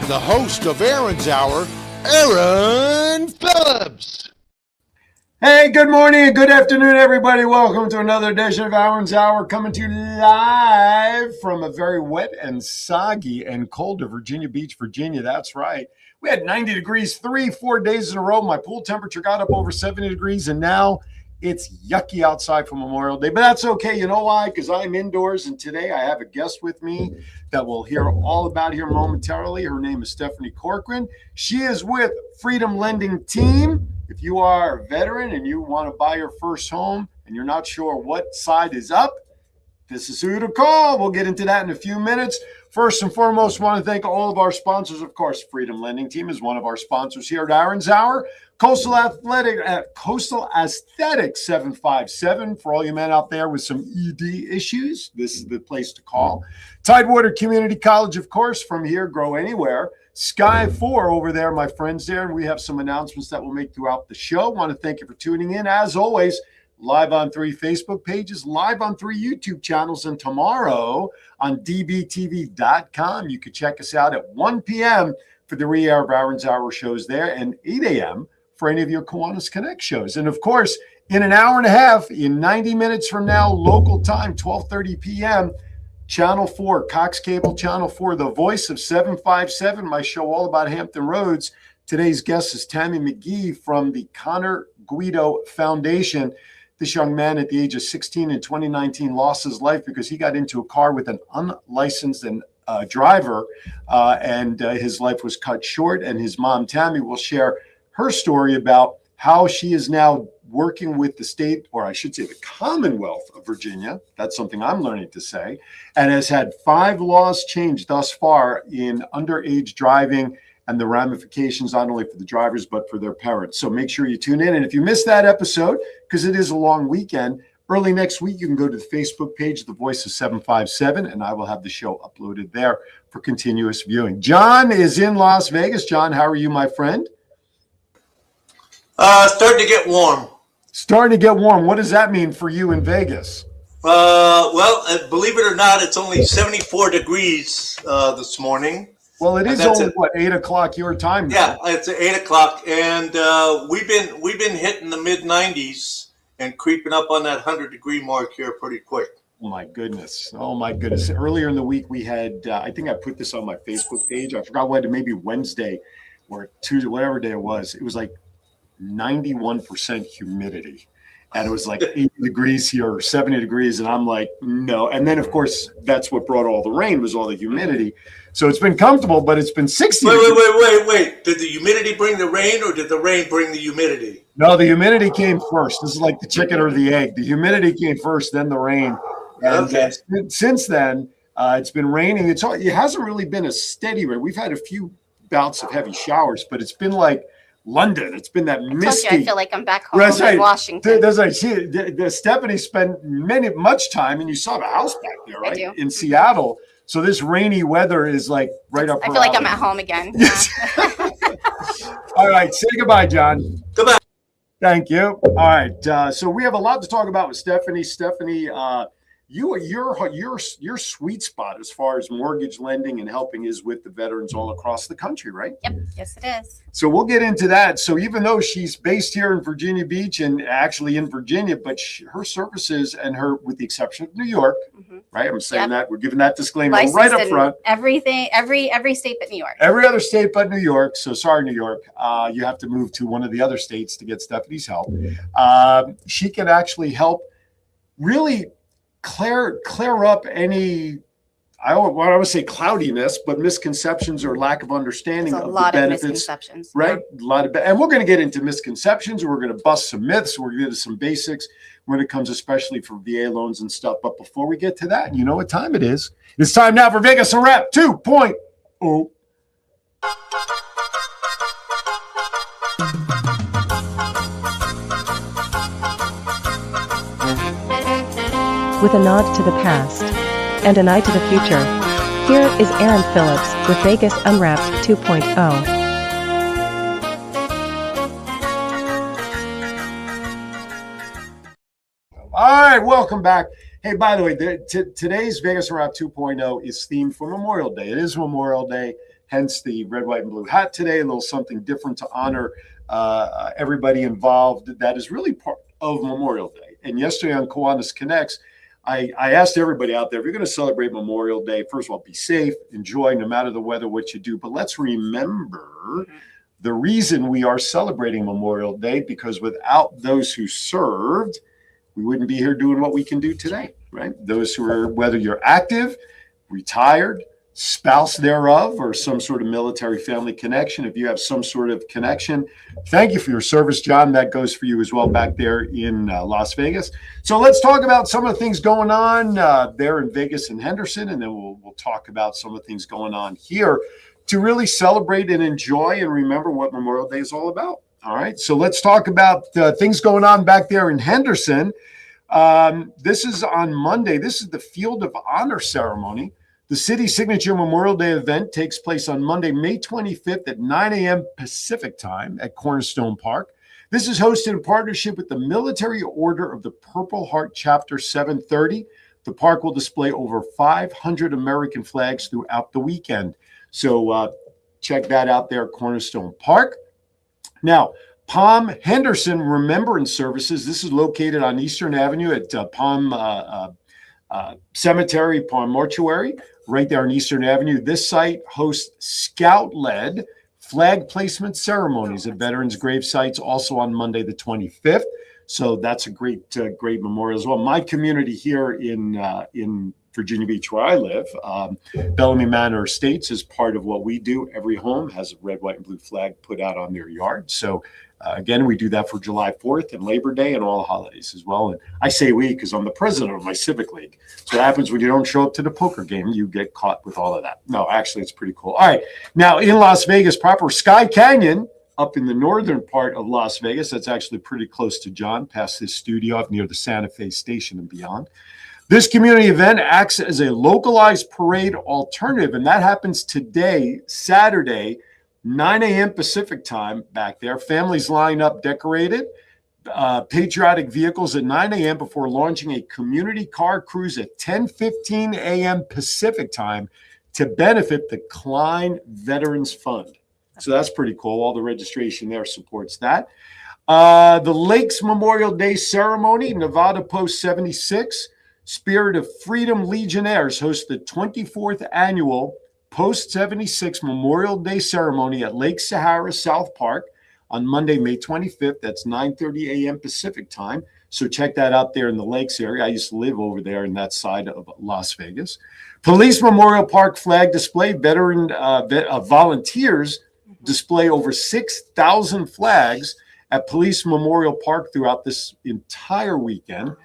the host of Aaron's Hour, Aaron Phillips. Hey, good morning and good afternoon, everybody. Welcome to another edition of Aaron's Hour, coming to you live from a very wet and soggy and cold Virginia Beach, Virginia. That's right. We had 90 degrees 4 days in a row. My pool temperature got up over 70 degrees, and now it's yucky outside for Memorial Day. But that's okay. You know why? Because I'm indoors, and today I have a guest with me that we'll hear all about here momentarily. Her name is Stephanie Corcoran. She is with Freedom Lending Team. If you are a veteran and you want to buy your first home and you're not sure what side is up, this is who to call. We'll get into that in a few minutes. First and foremost, I want to thank all of our sponsors. Of course, Freedom Lending Team is one of our sponsors here at Aaron's Hour. Coastal Aesthetics 757 for all you men out there with some ED issues. This is the place to call. Tidewater Community College, of course, from here, grow anywhere. Sky 4 over there, my friends there, and we have some announcements that we'll make throughout the show. Want to thank you for tuning in. As always, live on 3 Facebook pages, live on 3 YouTube channels, and tomorrow on dbtv.com. You can check us out at 1 p.m. for the re-air of Aaron's Hour shows there, and 8 a.m. for any of your Kiwanis Connect shows. And of course, in an hour and a half, in 90 minutes from now, local time, 12:30 p.m., Channel 4, Cox Cable Channel 4, the voice of 757, my show all about Hampton Roads. Today's guest is Tammy McGee from the Connor Guido Foundation. This young man at the age of 16 in 2019 lost his life because he got into a car with an unlicensed driver, and his life was cut short. And his mom, Tammy, will share her story about how she is now working with the state, or I should say the Commonwealth of Virginia, that's something I'm learning to say, and has had 5 laws changed thus far in underage driving and the ramifications not only for the drivers, but for their parents. So make sure you tune in. And if you missed that episode, because it is a long weekend, early next week, you can go to the Facebook page, The Voice of 757, and I will have the show uploaded there for continuous viewing. John is in Las Vegas. John, how are you, my friend? Starting to get warm. Starting to get warm. What does that mean for you in Vegas? Well, believe it or not, it's only 74 degrees this morning. Well, it is only, 8 o'clock your time now? Yeah, it's 8 o'clock, and we've been hitting the mid-90s and creeping up on that 100-degree mark here pretty quick. Oh, my goodness. Oh, my goodness. Earlier in the week, we had, I think I put this on my Facebook page. I forgot what, maybe Wednesday or Tuesday, whatever day it was like 91% humidity. And it was like 80 degrees here or 70 degrees. And I'm like, no. And then, of course, that's what brought all the rain, was all the humidity. So it's been comfortable, but it's been 60 degrees. Wait. Did the humidity bring the rain, or did the rain bring the humidity? No, the humidity came first. This is like the chicken or the egg. The humidity came first, then the rain. And okay. Since then, it's been raining. It hasn't really been a steady rain. We've had a few bouts of heavy showers, but it's been like London. It's been that misty. I feel like I'm back home in Washington. Stephanie spent much time, and you saw the house back there, right? I do. In Seattle. So this rainy weather is like right up. I feel like I'm at home again. Yeah. All right, say goodbye, John. Goodbye. Thank you. All right, so we have a lot to talk about with Stephanie. Stephanie, your sweet spot as far as mortgage lending and helping is with the veterans all across the country, right? Yep. Yes, it is. So we'll get into that. So even though she's based here in Virginia Beach and actually in Virginia, but her services and her, with the exception of New York, right? I'm saying that we're giving that disclaimer Licensed right up front. Everything, every state but New York. Every other state but New York. So sorry, New York. You have to move to one of the other states to get Stephanie's help. She can actually help really clear up any, I don't want to say cloudiness, but misconceptions or lack of understanding of the benefits. A lot of misconceptions. Right? A lot of, and we're going to get into misconceptions. We're going to bust some myths. We're going to get into some basics when it comes especially for VA loans and stuff. But before we get to that, you know what time it is. It's time now for Vegas a Wrap 2.0. With a nod to the past and an eye to the future, here is Aaron Phillips with Vegas Unwrapped 2.0. All right, welcome back. Hey, by the way, today's Vegas Unwrapped 2.0 is themed for Memorial Day. It is Memorial Day. hence the red, white, and blue hat today, a little something different to honor everybody involved. That is really part of Memorial Day. And yesterday on Kiwanis Connects, I asked everybody out there, if you're going to celebrate Memorial Day, first of all, be safe, enjoy, no matter the weather, what you do. But let's remember the reason we are celebrating Memorial Day, because without those who served, we wouldn't be here doing what we can do today, right? Those who are, whether you're active, retired, spouse thereof, or some sort of military family connection. If you have some sort of connection, thank you for your service, John. That goes for you as well back there in Las Vegas. So let's talk about some of the things going on there in Vegas and Henderson, and then we'll talk about some of the things going on here to really celebrate and enjoy and remember what Memorial Day is all about. All right, so let's talk about things going on back there in Henderson. This is on Monday. This is the Field of Honor ceremony. The city signature Memorial Day event takes place on Monday, May 25th at 9 a.m. Pacific time at Cornerstone Park. This is hosted in partnership with the Military Order of the Purple Heart Chapter 730. The park will display over 500 American flags throughout the weekend. So check that out there at Cornerstone Park. Now, Palm Henderson Remembrance Services. This is located on Eastern Avenue at Palm Cemetery, Palm Mortuary, right there on Eastern Avenue. This site hosts Scout-led flag placement ceremonies at veterans' grave sites, also on Monday the 25th. So that's a great memorial as well. My community here in Virginia Beach, where I live, Bellamy Manor Estates, is part of what we do. Every home has a red, white, and blue flag put out on their yard. So again, we do that for July 4th and Labor Day and all the holidays as well. And I say we because I'm the president of my civic league. So what happens when you don't show up to the poker game, you get caught with all of that. No, actually, it's pretty cool. All right. Now, in Las Vegas proper, Sky Canyon, up in the northern part of Las Vegas, that's actually pretty close to John, past his studio up near the Santa Fe station and beyond. This community event acts as a localized parade alternative, and that happens today, Saturday, 9 a.m. Pacific time back there. Families line up decorated, patriotic vehicles at 9 a.m. before launching a community car cruise at 10:15 a.m. Pacific time to benefit the Klein Veterans Fund. So that's pretty cool. All the registration there supports that. The Lakes Memorial Day Ceremony, Nevada Post 76, Spirit of Freedom Legionnaires host the 24th annual Post 76 Memorial Day Ceremony at Lake Sahara South Park on Monday, May 25th. That's 9:30 a.m. Pacific time. So check that out there in the Lakes area. I used to live over there in that side of Las Vegas. Police Memorial Park flag display. Veteran volunteers display over 6,000 flags at Police Memorial Park throughout this entire weekend.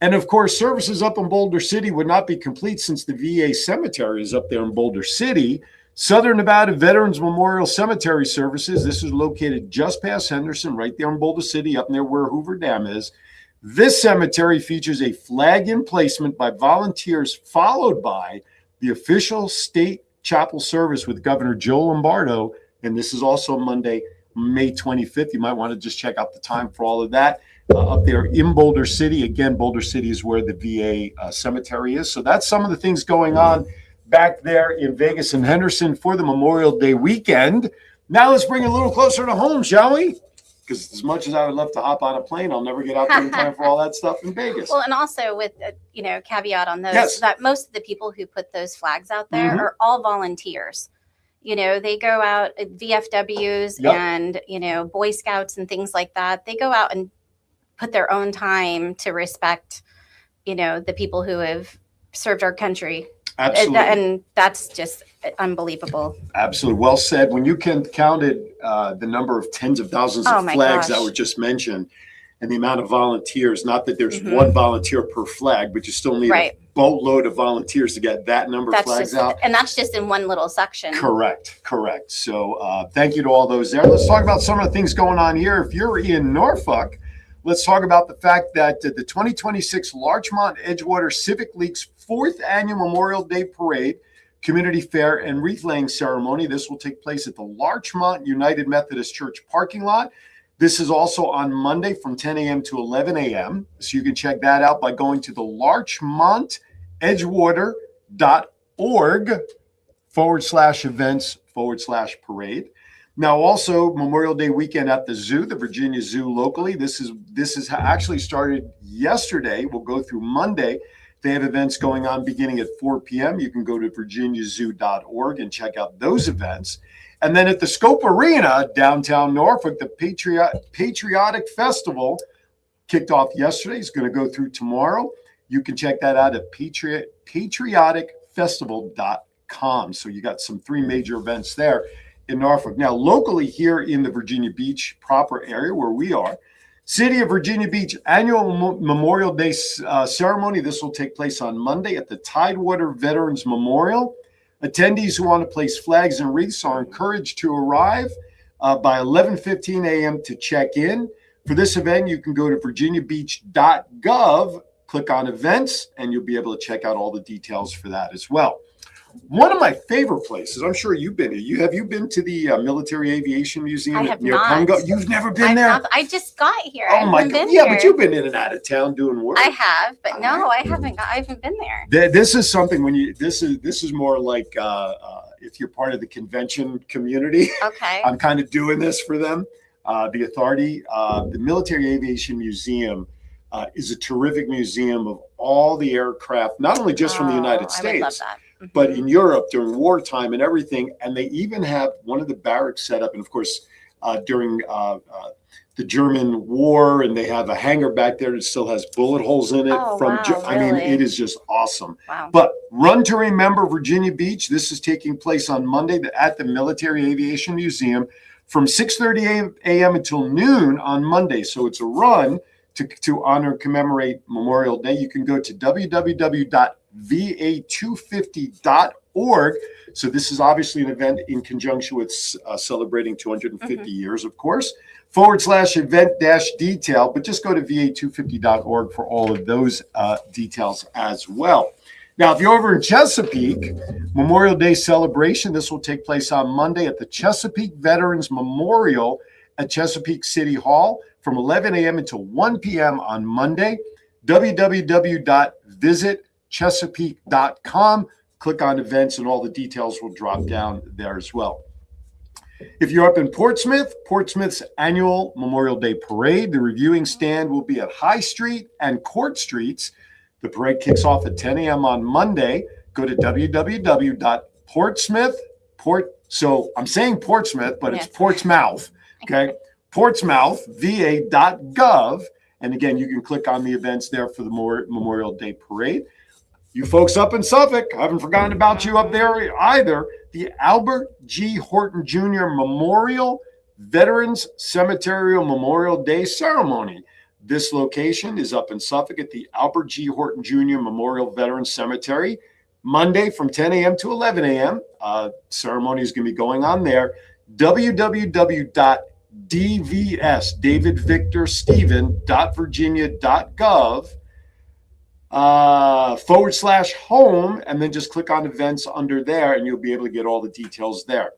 And of course, services up in Boulder City would not be complete since the VA cemetery is up there in Boulder City. Southern Nevada Veterans Memorial Cemetery Services. This is located just past Henderson, right there in Boulder City, up near where Hoover Dam is. This cemetery features a flag emplacement by volunteers, followed by the official state chapel service with Governor Joe Lombardo. And this is also Monday, May 25th. You might want to just check out the time for all of that. Up there in Boulder City. Again, Boulder City is where the VA cemetery is. So that's some of the things going on back there in Vegas and Henderson for the Memorial Day weekend. Now let's bring it a little closer to home, shall we? Because as much as I would love to hop on a plane, I'll never get out there in time for all that stuff in Vegas. Well, and also with caveat on those, Yes. that most of the people who put those flags out there Mhm. are all volunteers. They go out at VFWs Yep. and, Boy Scouts and things like that. They go out and put their own time to respect, the people who have served our country. Absolutely. And that's just unbelievable. Absolutely. Well said. When you counted the number of tens of thousands Oh of my flags gosh. that were just mentioned and the amount of volunteers, not that there's Mhm. one volunteer per flag, but you still need Right. a boatload of volunteers to get that number of That's flags just, out. and that's just in one little section. Correct. So thank you to all those there. Let's talk about some of the things going on here. If you're in Norfolk, let's talk about the fact that the 2026 Larchmont Edgewater Civic League's 4th annual Memorial Day Parade, Community Fair, and Wreath Laying Ceremony. This will take place at the Larchmont United Methodist Church parking lot. This is also on Monday from 10 a.m. to 11 a.m. So you can check that out by going to the larchmontedgewater.org /events/parade. Now, also Memorial Day weekend at the zoo, the Virginia Zoo locally. This is actually started yesterday. We'll go through Monday. They have events going on beginning at 4 p.m. You can go to virginiazoo.org and check out those events. And then at the Scope Arena, downtown Norfolk, the Patriotic Festival kicked off yesterday. It's going to go through tomorrow. You can check that out at patrioticfestival.com. So you got some 3 major events there in Norfolk. Now, locally here in the Virginia Beach proper area where we are, City of Virginia Beach annual Memorial Day ceremony. This will take place on Monday at the Tidewater Veterans Memorial. Attendees who want to place flags and wreaths are encouraged to arrive by 11:15 a.m. to check in. For this event, you can go to virginiabeach.gov, click on events, and you'll be able to check out all the details for that as well. One of my favorite places, I'm sure you've been to. Have you been to the Military Aviation Museum near Congo? You've never been there? I just got here. Oh my God! Yeah, but you've been in and out of town doing work. I have, but no, I haven't. I haven't been there. This is something this is more like if you're part of the convention community. Okay. I'm kind of doing this for them. The authority, the Military Aviation Museum. Is a terrific museum of all the aircraft, not only just from the United States, I would love that. But in Europe during wartime and everything. And they even have one of the barracks set up. And of course, during the German war, and they have a hangar back there that still has bullet holes in it. I mean, it is just awesome. Wow. But Run to Remember Virginia Beach. This is taking place on Monday at the Military Aviation Museum from 6:30 a.m. until noon on Monday. So it's a run to honor and commemorate Memorial Day. You can go to www.va250.org. So this is obviously an event in conjunction with celebrating 250 years, of course, /event-detail, but just go to va250.org for all of those details as well. Now, if you're over in Chesapeake, Memorial Day celebration, this will take place on Monday at the Chesapeake Veterans Memorial at Chesapeake City Hall from 11 a.m. until 1 p.m. on Monday. www.visitchesapeake.com. Click on events and all the details will drop down there as well. If you're up in Portsmouth, Portsmouth's annual Memorial Day Parade, the reviewing stand will be at High Street and Court Streets. The parade kicks off at 10 a.m. on Monday. Go to www.portsmouth. So I'm saying Portsmouth, but it's Portsmouth. Okay. portsmouthva.gov. And again, you can click on the events there for the Memorial Day Parade. You folks up in Suffolk, I haven't forgotten about you up there either. The Albert G. Horton Jr. Memorial Veterans Cemetery Memorial Day Ceremony. This location is up in Suffolk at the Albert G. Horton Jr. Memorial Veterans Cemetery. Monday from 10 a.m. to 11 a.m. Ceremony is going to be going on there. www.dvs, David Victor Stephen, .virginia.gov /home, and then just click on events under there and you'll be able to get all the details there.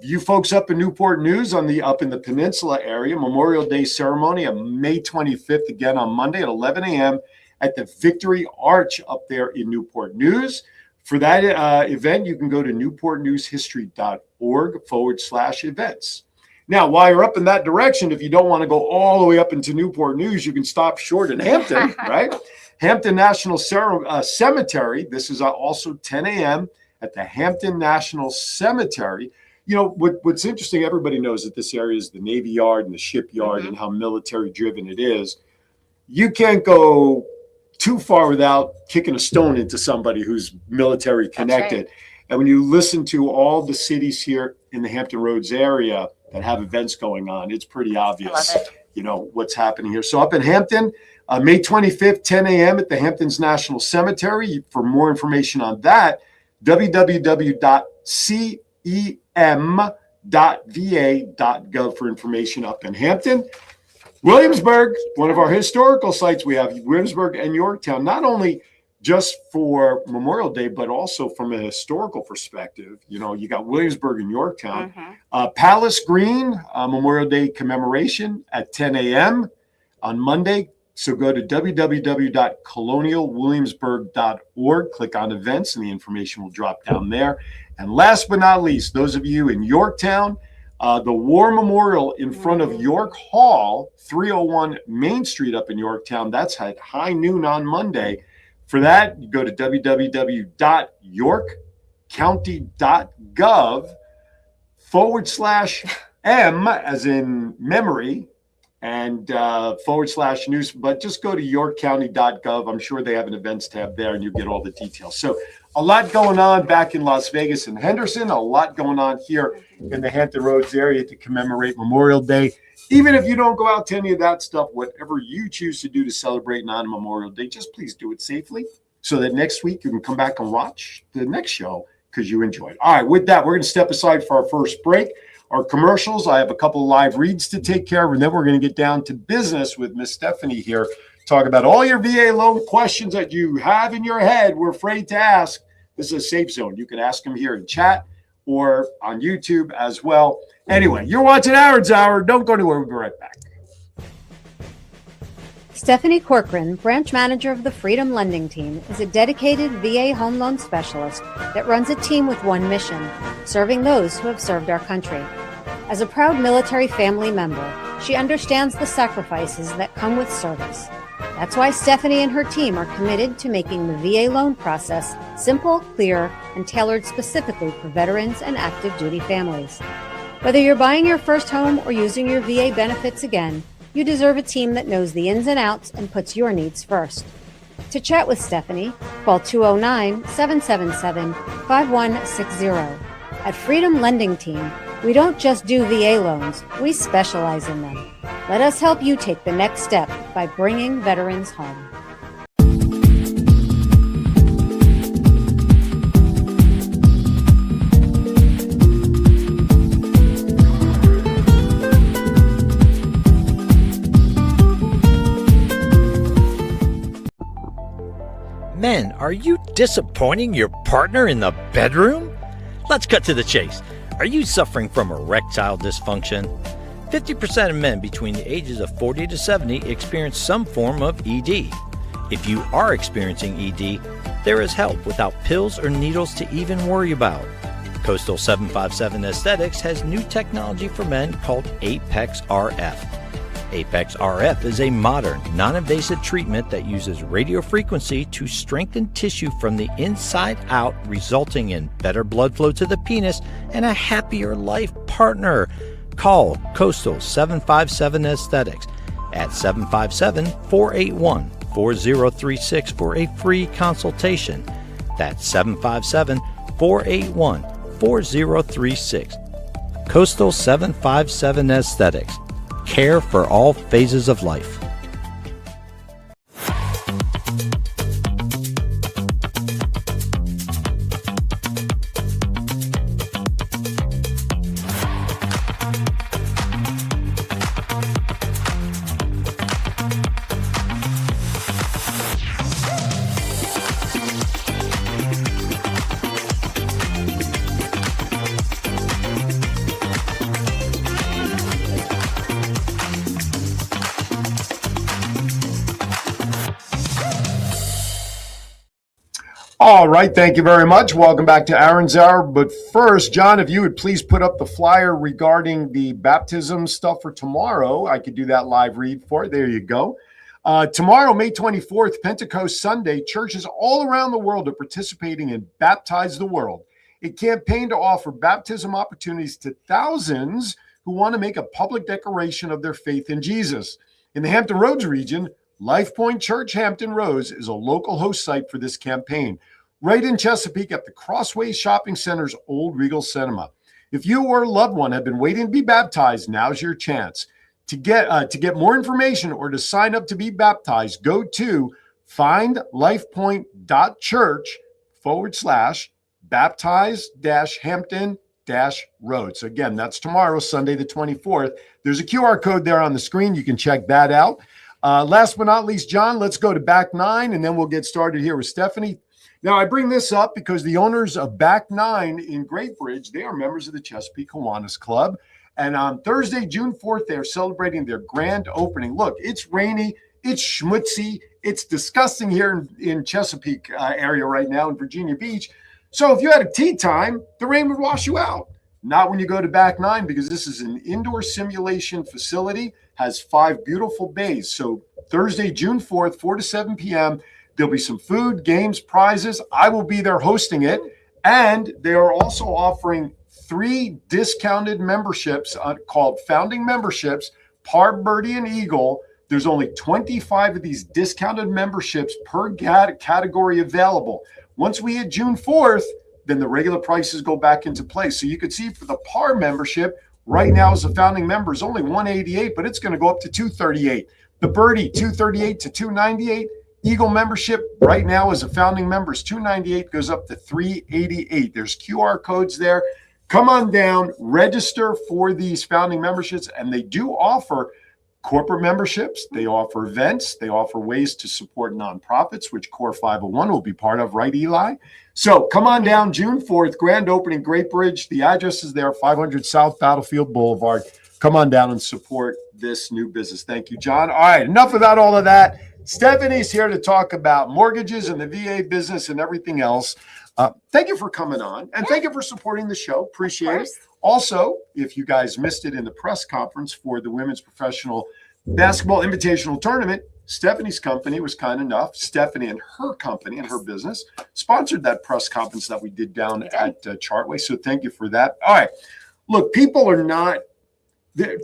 You folks up in Newport News up in the Peninsula area, Memorial Day ceremony on May 25th, again on Monday at 11 a.m. at the Victory Arch up there in Newport News. For that event, you can go to newportnewshistory.org /events. Now, while you're up in that direction, if you don't want to go all the way up into Newport News, you can stop short in Hampton, right? Hampton National Cemetery. This is also 10 a.m. at the Hampton National Cemetery. You know, what's interesting, everybody knows that this area is the Navy Yard and the shipyard and how military driven it is. You can't go too far without kicking a stone into somebody who's military connected. Right. And when you listen to all the cities here in the Hampton Roads area that have events going on, it's pretty obvious, you know, what's happening here. So up in Hampton, May 25th, 10 a.m. at the Hamptons National Cemetery. For more information on that, www.cem.va.gov for information up in Hampton. Williamsburg, one of our historical sites. We have Williamsburg and Yorktown, not only just for Memorial Day, but also from a historical perspective. You know, you got Williamsburg and Yorktown. Palace Green, Memorial Day commemoration at 10 a.m. on Monday. So go to www.colonialwilliamsburg.org, click on events, and the information will drop down there. And last but not least, those of you in Yorktown, the War Memorial in front of York Hall, 301 Main Street up in Yorktown, that's at high noon on Monday. For that, you go to www.yorkcounty.gov/M as in memory and /news, but just go to yorkcounty.gov. I'm sure they have an events tab there and you get all the details. So a lot going on back in Las Vegas and Henderson, a lot going on here in the Hampton Roads area to commemorate Memorial Day. Even if you don't go out to any of that stuff, whatever you choose to do to celebrate non-Memorial Day, just please do it safely so that next week you can come back and watch the next show because you enjoyed. All right, with that, we're going to step aside for our first break. Our commercials, I have a couple of live reads to take care of, and then we're going to get down to business with Miss Stephanie here, talk about all your VA loan questions that you have in your head, we're afraid to ask. This is a safe zone. You can ask them here in chat or on YouTube as well. Anyway, you're watching Aaron's Hour. Don't go anywhere. We'll be right back. Stephanie Corcoran, branch manager of the Freedom Lending Team, is a dedicated VA home loan specialist that runs a team with one mission, serving those who have served our country. As a proud military family member, she understands the sacrifices that come with service. That's why Stephanie and her team are committed to making the VA loan process simple, clear, and tailored specifically for veterans and active duty families. Whether you're buying your first home or using your VA benefits again, you deserve a team that knows the ins and outs and puts your needs first. To chat with Stephanie, call 209-777-5160. At Freedom Lending Team, we don't just do VA loans, we specialize in them. Let us help you take the next step by bringing veterans home. Men, are you disappointing your partner in the bedroom? Let's cut to the chase. Are you suffering from erectile dysfunction? 50% of men between the ages of 40 to 70 experience some form of ED. If you are experiencing ED, there is help without pills or needles to even worry about. Coastal 757 Aesthetics has new technology for men called Apex RF. Apex RF is a modern, non-invasive treatment that uses radio frequency to strengthen tissue from the inside out, resulting in better blood flow to the penis and a happier life partner. Call Coastal 757 Aesthetics at 757-481-4036 for a free consultation. That's 757-481-4036. Coastal 757 Aesthetics. Care for all phases of life. All right, thank you very much. Welcome back to Aaron's Hour. But first, John, if you would please put up the flyer regarding the baptism stuff for tomorrow. I could do that live read for it. There you go. Tomorrow, May 24th, Pentecost Sunday, churches all around the world are participating in Baptize the World, a campaign to offer baptism opportunities to thousands who want to make a public declaration of their faith in Jesus. In the Hampton Roads region, Life Point Church Hampton Roads is a local host site for this campaign, right in Chesapeake at the Crossways Shopping Center's Old Regal Cinema. If you or a loved one have been waiting to be baptized, now's your chance. To get more information or to sign up to be baptized, go to findlifepoint.church/baptize-hampton-road. So again, that's tomorrow, Sunday the 24th. There's a QR code there on the screen. You can check that out. Last but not least, John, let's go to Back Nine, and then we'll get started here with Stephanie. Now, I bring this up because the owners of Back Nine in Great Bridge, they are members of the Chesapeake Kiwanis Club. And on Thursday, June 4th, they are celebrating their grand opening. Look, it's rainy. It's schmutzy. It's disgusting here in Chesapeake area right now in Virginia Beach. So if you had a tea time, the rain would wash you out. Not when you go to Back Nine, because this is an indoor simulation facility, has 5 beautiful bays. So Thursday, June 4th, 4 to 7 p.m., there'll be some food, games, prizes. I will be there hosting it. And they are also offering 3 discounted memberships called Founding Memberships, Par, Birdie, and Eagle. There's only 25 of these discounted memberships per category available. Once we hit June 4th, then the regular prices go back into place. So you could see for the Par membership, right now as a founding member is only $188, but it's going to go up to $238. The Birdie, $238 to $298. Eagle membership right now as a founding member is $298, goes up to $388. There's QR codes there. Come on down, register for these founding memberships, and they do offer corporate memberships. They offer events. They offer ways to support nonprofits, which Core 501 will be part of, right, Eli? So come on down June 4th, grand opening, Great Bridge. The address is there, 500 South Battlefield Boulevard. Come on down and support this new business. Thank you, John. All right, enough about all of that. Stephanie's here to talk about mortgages and the VA business and everything else. Thank you for coming on, and thank you for supporting the show. Appreciate it. Also, if you guys missed it in the press conference for the Women's Professional Basketball Invitational Tournament, Stephanie's company was kind enough, Stephanie and her company and her business, sponsored that press conference that we did down at Chartway. So thank you for that. All right. Look, people are not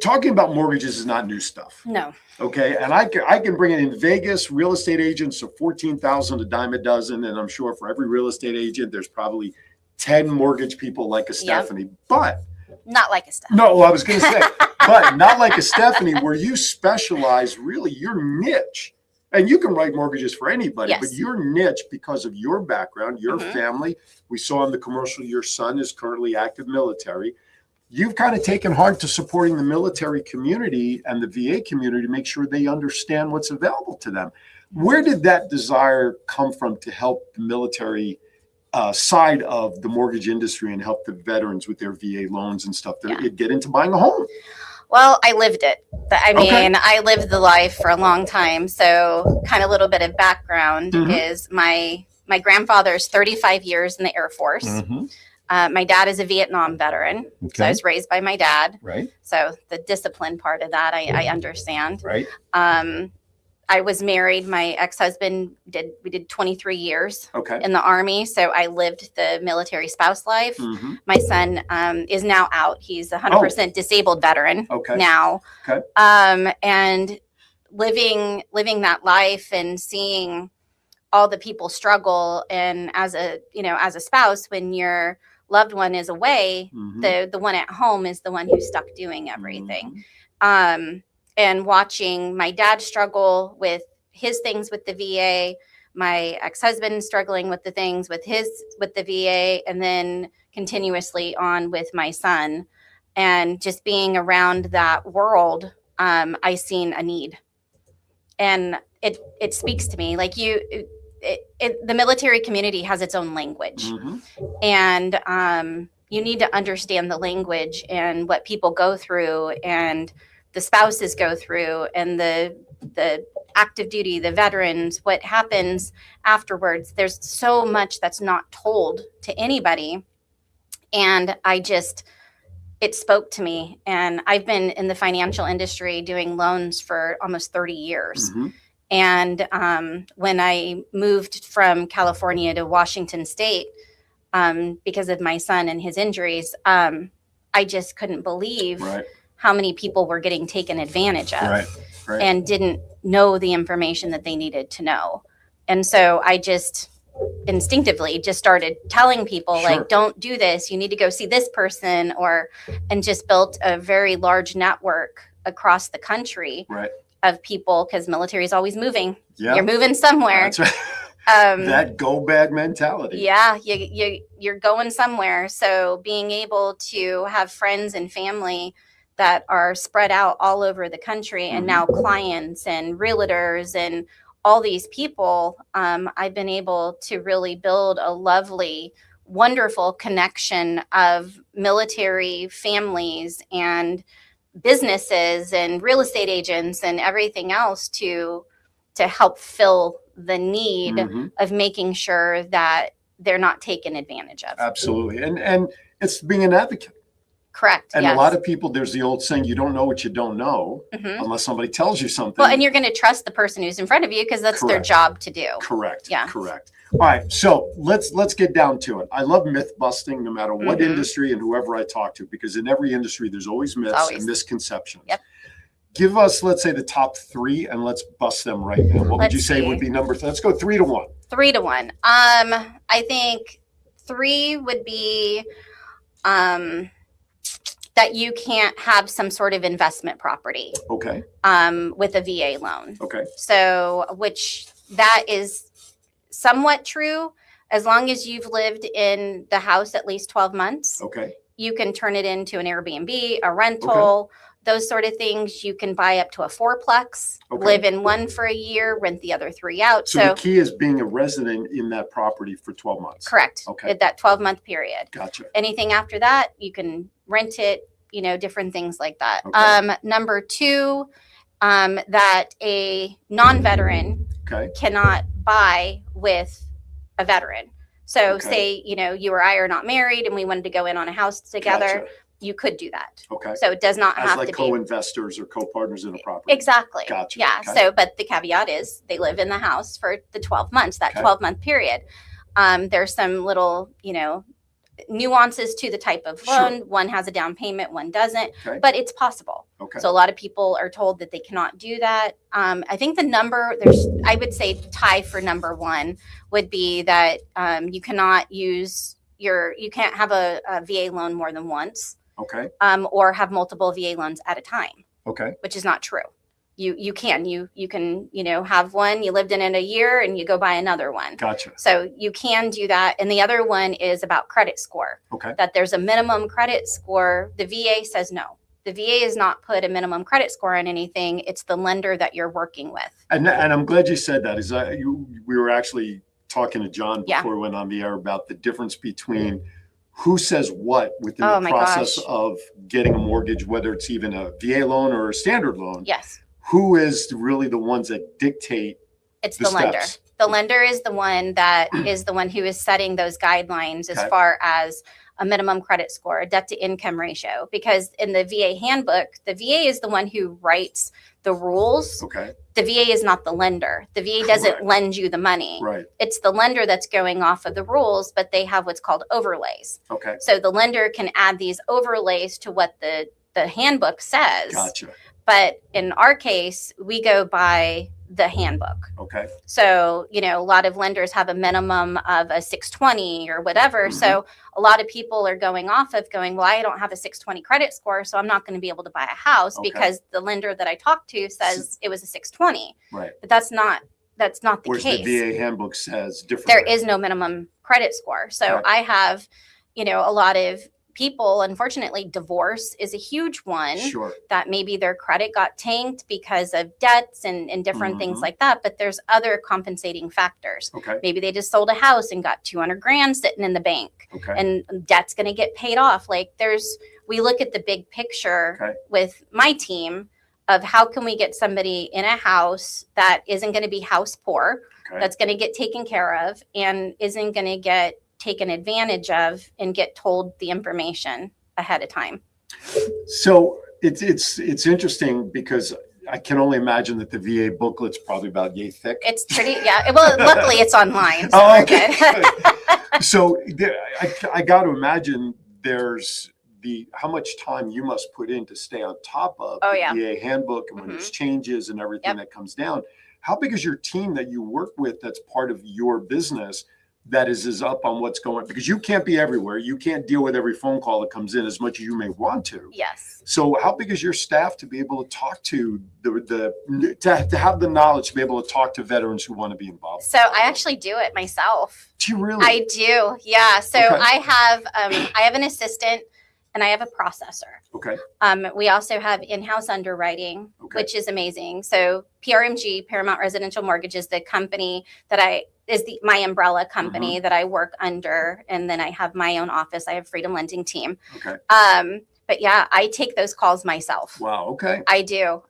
talking about mortgages is not new stuff. No. Okay. And I can bring it in Vegas, real estate agents are 14,000 a dime a dozen. And I'm sure for every real estate agent, there's probably 10 mortgage people like a Stephanie. But not like a Stephanie. No, I was going to say, but not like a Stephanie, where you specialize really your niche. And you can write mortgages for anybody, Yes. but your niche, because of your background, your family, we saw in the commercial, your son is currently active military. You've kind of taken heart to supporting the military community and the VA community to make sure they understand what's available to them. Where did that desire come from to help the military side of the mortgage industry and help the veterans with their VA loans and stuff to get into buying a home? Well, I lived it. I mean, Okay. I lived the life for a long time. So kind of a little bit of background is my grandfather's 35 years in the Air Force. My dad is a Vietnam veteran. So I was raised by my dad. Right. So the discipline part of that, I understand. Right. I was married. My ex-husband we did 23 years Okay. in the Army. So I lived the military spouse life. My son is now out. He's a 100% disabled veteran now. Okay. And living that life and seeing all the people struggle. And as a spouse, when your loved one is away, the one at home is the one who's stuck doing everything. And watching my dad struggle with his things with the VA, my ex-husband struggling with the things with the VA, and then continuously on with my son, and just being around that world, I seen a need, and it speaks to me. Like the military community has its own language, and you need to understand the language and what people go through and the spouses go through, and the active duty, the veterans, what happens afterwards. There's so much that's not told to anybody. And it spoke to me. And I've been in the financial industry doing loans for almost 30 years. And when I moved from California to Washington State, because of my son and his injuries, I just couldn't believe how many people were getting taken advantage of and didn't know the information that they needed to know. And so I just instinctively just started telling people, like, don't do this. You need to go see this person, and just built a very large network across the country of people, because military is always moving. You're moving somewhere. That's right. That go bag mentality. Yeah, you're going somewhere. So being able to have friends and family that are spread out all over the country, and now clients and realtors and all these people, I've been able to really build a lovely, wonderful connection of military families and businesses and real estate agents and everything else to to help fill the need Mhm. of making sure that they're not taken advantage of. Absolutely. And it's being an advocate. Correct. And yes. a lot of people, there's the old saying, you don't know what you don't know Mhm. unless somebody tells you something. Well, and you're going to trust the person who's in front of you because that's their Correct. job to do. Correct. Yeah. Correct. All right. So let's get down to it. I love myth busting no matter what Mhm. industry and whoever I talk to, because in every industry, there's always myths Always. and misconceptions. Yep. Give us, let's say, the top 3 and let's bust them right now. What would Let's you say see. would be number 3? Let's go 3 to 1. 3 to 1. I think 3 would be that you can't have some sort of investment property Okay. with a VA loan. Okay. So, which that is somewhat true as long as you've lived in the house at least 12 months. Okay. You can turn it into an Airbnb, a rental, those sort of things. You can buy up to a 4-plex, Okay. live in one for a year, rent the other 3 out. So the key is being a resident in that property for 12 months. Correct. Okay. That 12-month period. Gotcha. Anything after that, you can rent it, different things like that. Okay. Number 2, that a non-veteran Okay. cannot buy with a veteran. So Okay. say, you or I are not married and we wanted to go in on a house together, Gotcha. you could do that. Okay. So it does not As have like to be. co-investors or co-partners in a property. Exactly. Gotcha. Yeah. Okay. So, but the caveat is they live in the house for the 12 months, that Okay. 12-month period. There's some little, nuances to the type of Sure. loan. One has a down payment, one doesn't, Okay. but it's possible. Okay. So a lot of people are told that they cannot do that. I think I would say tie for number 1 would be that you cannot you can't have a VA loan more than once, Okay. or have multiple VA loans at a time, Okay. which is not true. You can have one, you lived in it a year and you go buy another one. Gotcha. So you can do that. And the other one is about credit score, Okay. that there's a minimum credit score. The VA says no. The VA has not put a minimum credit score on anything. It's the lender that you're working with. And I'm glad you said that. We were actually talking to John Yeah. before we went on the air about the difference between who says what within Oh the my process gosh. of getting a mortgage, whether it's even a VA loan or a standard loan. Yes, Who is really the ones that dictate it's the the lender. steps? The lender is the one that is the one who is setting those guidelines as Okay. far as a minimum credit score, a debt to income ratio, because in the VA handbook, the VA is the one who writes the rules. Okay. The VA is not the lender. The VA doesn't Correct. lend you the money. Right. It's the lender that's going off of the rules, but they have what's called overlays. Okay. So the lender can add these overlays to what the handbook says. Gotcha. But in our case, we go by the handbook. Okay. So, a lot of lenders have a minimum of a 620 or whatever. Mhm. So a lot of people are going off of going, well, I don't have a 620 credit score, so I'm not going to be able to buy a house Okay. because the lender that I talked to says it was a 620. Right. But that's not the Whereas case. the VA handbook says differently. There is no minimum credit score. So Right. I have, a lot of people, unfortunately, divorce is a huge one, Sure. that maybe their credit got tanked because of debts and different things Mhm. like that. But there's other compensating factors. Okay. Maybe they just sold a house and got 200 grand sitting in the bank, Okay. and debt's going to get paid off. Like we look at the big picture Okay. with my team of how can we get somebody in a house that isn't going to be house poor, Okay. that's going to get taken care of and isn't going to get taken advantage of and get told the information ahead of time. So it's interesting because I can only imagine that the VA booklet's probably about yay thick. It's pretty, yeah. Well, luckily it's online. So Oh, we're okay. good. So I got to imagine there's how much time you must put in to stay on top of Oh, the yeah. VA handbook and when there's changes and everything Yep. that comes down. How big is your team that you work with that's part of your business that is up on what's going on? Because you can't be everywhere. You can't deal with every phone call that comes in as much as you may want to. Yes. So how big is your staff to be able to talk to to have the knowledge to be able to talk to veterans who want to be involved? So I actually do it myself. Do you really? I do. Yeah. So Okay. I have an assistant and I have a processor. Okay. We also have in-house underwriting, Okay. which is amazing. So PRMG, Paramount Residential Mortgage, is the company that my umbrella company that I work under. And then I have my own office. I have Freedom Lending Team. Okay. But yeah, I take those calls myself. Wow. Okay. I do.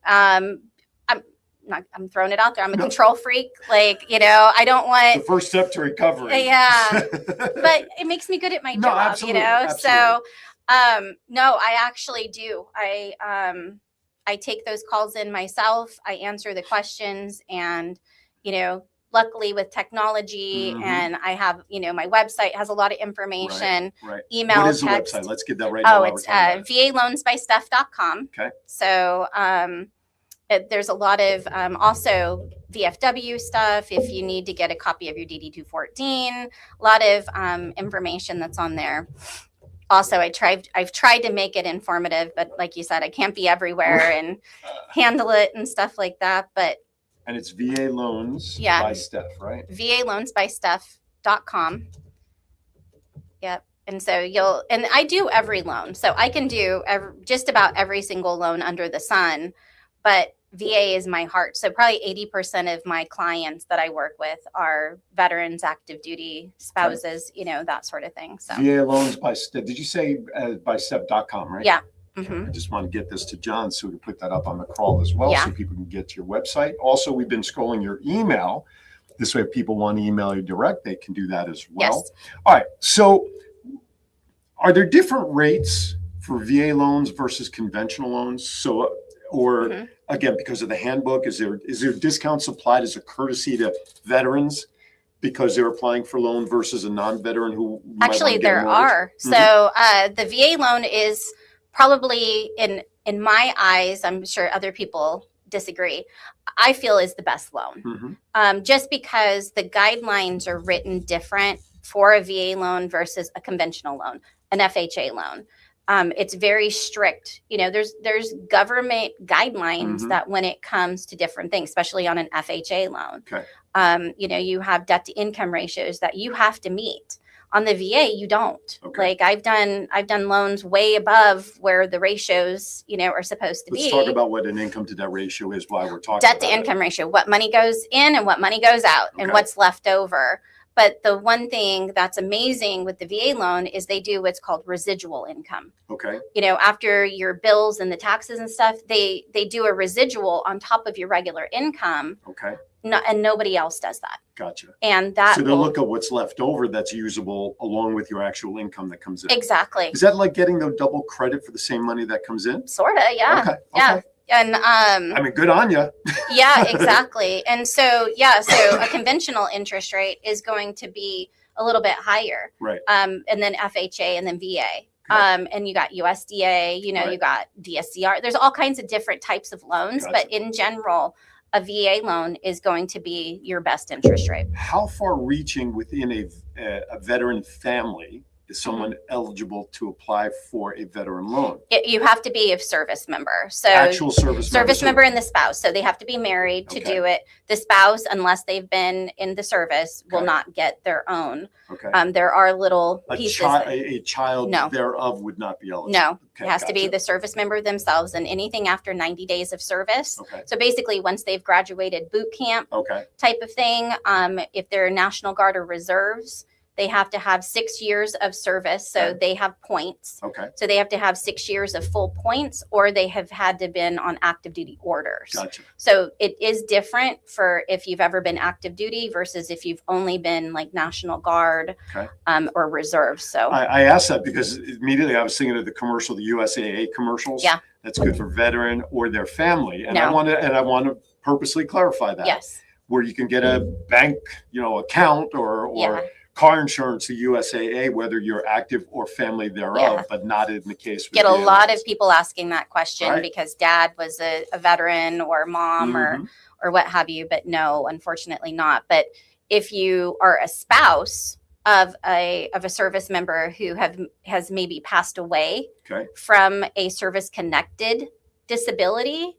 I'm throwing it out there. I'm a control freak. Like, I don't The want, first step to recovery. yeah, but it makes me good at my No, job, absolutely, So, no, I actually do. I take those calls in myself. I answer the questions, and, luckily with technology, Mhm. and I have, my website has a lot of information, Right. email, What is the text. website? Let's get that right now. Oh, while we're it's talking about it. VAloansbySteph.com. Okay. So there's a lot of also VFW stuff if you need to get a copy of your DD-214. A lot of information that's on there. Also, I've tried to make it informative, but like you said, I can't be everywhere and handle it and stuff like that. But And it's VA Loans Yeah. by Steph, right? VAloansbySteph.com. Yep. And so and I do every loan. So I can do just about every single loan under the sun, but VA is my heart. So probably 80% of my clients that I work with are veterans, active duty spouses, that sort of thing. So VA Loans by Steph. Did you say by Steph.com, right? Yeah. Mhm. I just want to get this to John so we can put that up on the crawl as well, Yeah. so people can get to your website. Also, we've been scrolling your email. This way, if people want to email you direct, they can do that as well. Yes. All right. So are there different rates for VA loans versus conventional loans? So, or Mhm. again, because of the handbook, is there discounts applied as a courtesy to veterans because they're applying for loan versus a non-veteran who might want Actually, to get a there mortgage? are. So the VA loan is probably in my eyes, I'm sure other people disagree, I feel is the best loan. Mhm. Just because the guidelines are written different for a VA loan versus a conventional loan, an FHA loan. It's very strict. There's government guidelines Mhm. that when it comes to different things, especially on an FHA loan, Okay. you have debt to income ratios that you have to meet. On the VA, you don't. Okay. Like I've done loans way above where the ratios, are supposed to Let's be. talk about what an income to debt ratio is while we're talking Debt about to it. income ratio, what money goes in and what money goes out and Okay. what's left over. But the one thing that's amazing with the VA loan is they do what's called residual income. Okay. After your bills and the taxes and stuff, they do a residual on top of your regular income. Okay. And nobody else does that. Gotcha. And that So they'll will- look at what's left over that's usable along with your actual income that comes in. exactly. Is that like getting the double credit for the same money that comes in? Sort of, yeah. Okay. Yeah. Okay. And I mean, good on you. yeah, exactly. And so a conventional interest rate is going to be a little bit higher. Right. And then FHA and then VA. Okay. And you got USDA, Right. you got DSCR. There's all kinds of different types of loans, Gotcha. but in general, a VA loan is going to be your best interest rate. How far reaching within a veteran family is someone Mm-hmm. eligible to apply for a veteran loan? You have to be a service member. So Actual service member and the spouse. So they have to be married to Okay. do it. The spouse, unless they've been in the service, will Okay. not get their own. Okay. There are little A pieces. child No. thereof would not be eligible. No, Okay, it has to be gotcha. the service member themselves, and anything after 90 days of service. Okay. So basically, once they've graduated boot camp Okay. type of thing, if they're National Guard or reserves, they have to have 6 years of service. So Okay. they have points. Okay. So they have to have 6 years of full points, or they have had to been on active duty orders. Gotcha. So it is different for if you've ever been active duty versus if you've only been like National Guard Okay. or reserves. So I asked that because immediately I was thinking of the commercial, the USAA commercials. Yeah. That's good for veteran or their family. And I No. want to purposely clarify that. yes, Where you can get a bank, account or yeah. car insurance to USAA, whether you're active or family thereof, Yeah. but not in the case. With Get a VA lot loans. of people asking that question Right. because dad was a veteran or mom Mhm. or what have you, but no, unfortunately not. But if you are a spouse of a service member who has maybe passed away Okay. from a service connected disability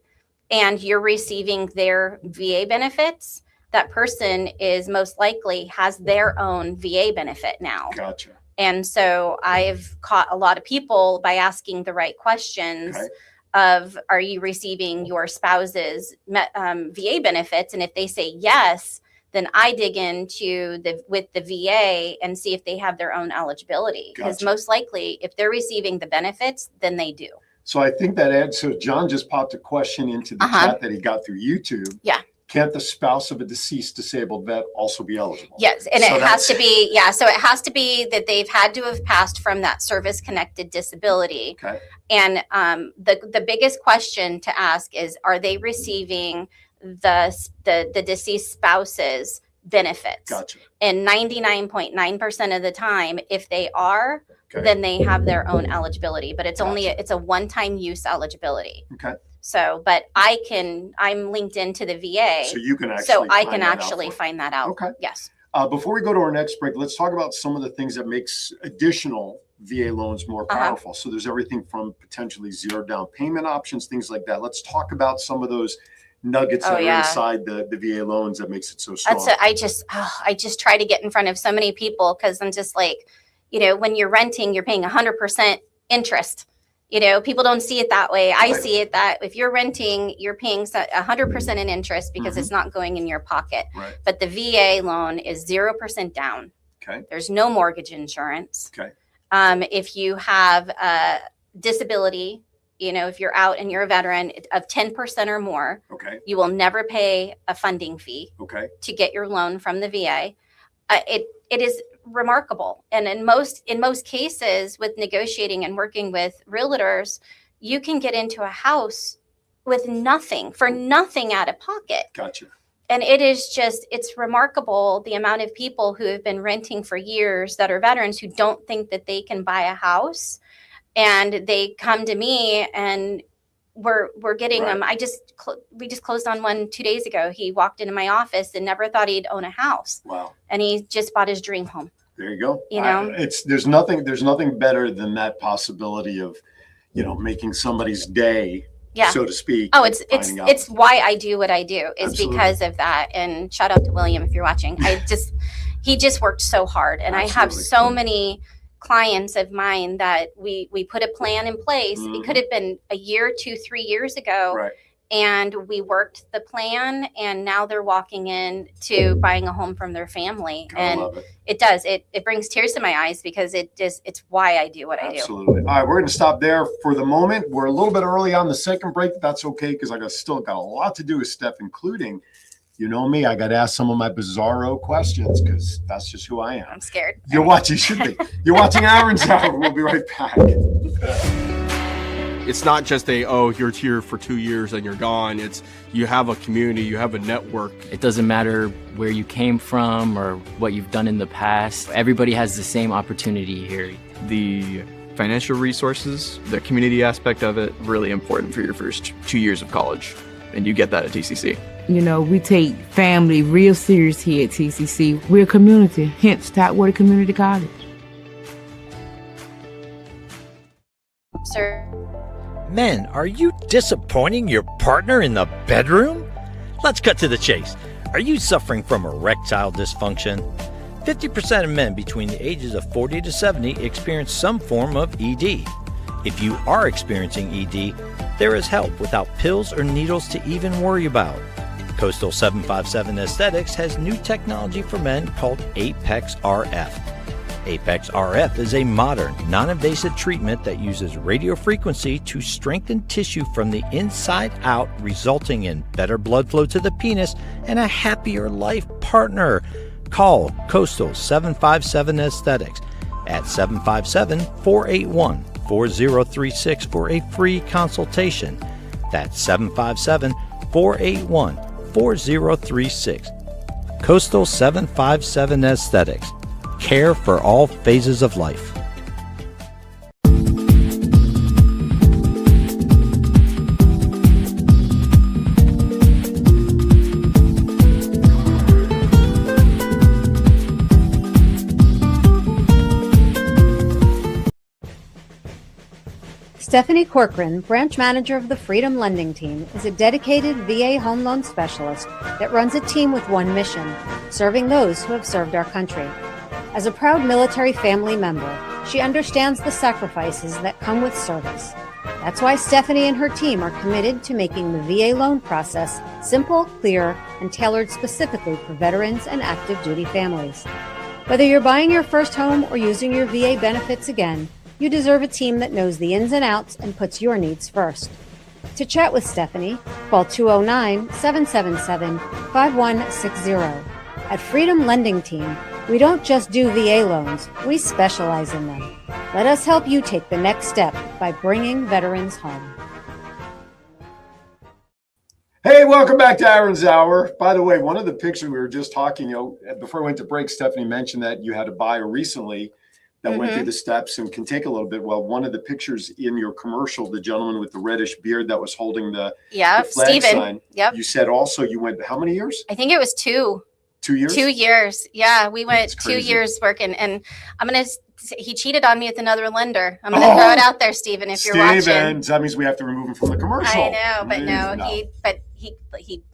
and you're receiving their VA benefits, that person is most likely has their own VA benefit now. Gotcha. And so I've caught a lot of people by asking the right questions Okay. of, are you receiving your spouse's VA benefits? And if they say yes, then I dig into with the VA and see if they have their own eligibility. Because Gotcha. most likely, if they're receiving the benefits, then they do. So I think that adds. So John just popped a question into the Uh-huh. chat that he got through YouTube. Yeah. can't the spouse of a deceased disabled vet also be eligible? Yes, and So it has that's- to be, yeah, so it has to be that they've had to have passed from that service-connected disability. Okay. And the biggest question to ask is, are they receiving the deceased spouse's benefits? Gotcha. And 99.9% of the time, if they are, Okay. then they have their own eligibility, but it's only, Gotcha. it's a one-time use eligibility. Okay. So, but I'm linked into the VA. So you can actually. So I find can that out actually for- find that out. Okay. Yes. Before we go to our next break, let's talk about some of the things that makes additional VA loans more powerful. So there's everything from potentially zero down payment options, things like that. Let's talk about some of those nuggets Oh, that are yeah. inside the VA loans that makes it so strong. That's I just try to get in front of so many people because I'm just like, when you're renting, you're paying 100% interest. People don't see it that way. I Right. see it that if you're renting, you're paying 100% in interest because it's not going in your pocket. Right. But the VA loan is 0% down. Okay. There's no mortgage insurance. Okay. If you have a disability, if you're out and you're a veteran of 10% or more, Okay. you will never pay a funding fee Okay. to get your loan from the VA. It is remarkable, and in most cases, with negotiating and working with realtors, you can get into a house with nothing out of pocket. Gotcha. And it's remarkable the amount of people who have been renting for years that are veterans who don't think that they can buy a house, and they come to me and we're getting Right. them. We just closed on one 2 days ago. He walked into my office and never thought he'd own a house, Wow. and he just bought his dream home. There you go. You know? There's nothing better than that possibility of, making somebody's day, Yeah. so to speak. Oh, and it's finding out. it's why I do what I do is Absolutely. because of that. And shout out to William if you're watching. He just worked so hard, and I have Absolutely. so many clients of mine that we put a plan in place. Mhm. It could have been a year, 2-3 years ago, Right. and we worked the plan, and now they're walking in to buying a home from their family. I And love it. it does. It brings tears to my eyes because it's why I do what I do. Absolutely. All right, we're going to stop there for the moment. We're a little bit early on the second break. That's okay because still got a lot to do with Steph, including, me, I got to ask some of my bizarro questions because that's just who I am. I'm scared. You're watching, you should be. You're watching Aaron's Hour. We'll be right back. It's not just you're here for 2 years and you're gone. It's you have a community, you have a network. It doesn't matter where you came from or what you've done in the past. Everybody has the same opportunity here. The financial resources, the community aspect of it, really important for your first 2 years of college. And you get that at TCC. We take family real serious here at TCC. We're a community, hence Tidewater Community College. Sir. Men, are you disappointing your partner in the bedroom? Let's cut to the chase. Are you suffering from erectile dysfunction? 50% of men between the ages of 40 to 70 experience some form of ED. If you are experiencing ED, there is help without pills or needles to even worry about. Coastal 757 Aesthetics has new technology for men called Apex RF. Apex RF is a modern, non-invasive treatment that uses radio frequency to strengthen tissue from the inside out, resulting in better blood flow to the penis and a happier life partner. Call Coastal 757 Aesthetics at 757-481-4036 for a free consultation. That's 757-481-4036. Coastal 757 Aesthetics. Care for all phases of life. Stephanie Corcoran, branch manager of the Freedom Lending Team, is a dedicated VA home loan specialist that runs a team with one mission, serving those who have served our country. As a proud military family member, she understands the sacrifices that come with service. That's why Stephanie and her team are committed to making the VA loan process simple, clear, and tailored specifically for veterans and active duty families. Whether you're buying your first home or using your VA benefits again, you deserve a team that knows the ins and outs and puts your needs first. To chat with Stephanie, call 209-777-5160. At Freedom Lending Team, we don't just do VA loans, we specialize in them. Let us help you take the next step by bringing veterans home. Hey, welcome back to Aaron's Hour. By the way, one of the pictures we were just talking, before we went to break, Stephanie mentioned that you had a buyer recently that went through the steps and can take a little bit. Well, one of the pictures in your commercial, the gentleman with the reddish beard that was holding the flag sign, you said also you went how many years? I think it was 2. 2 years? 2 years. Yeah, we went 2 years working, and he cheated on me with another lender. I'm gonna throw it out there, Steven, if you're watching. Steven, that means we have to remove him from the commercial. I know, but he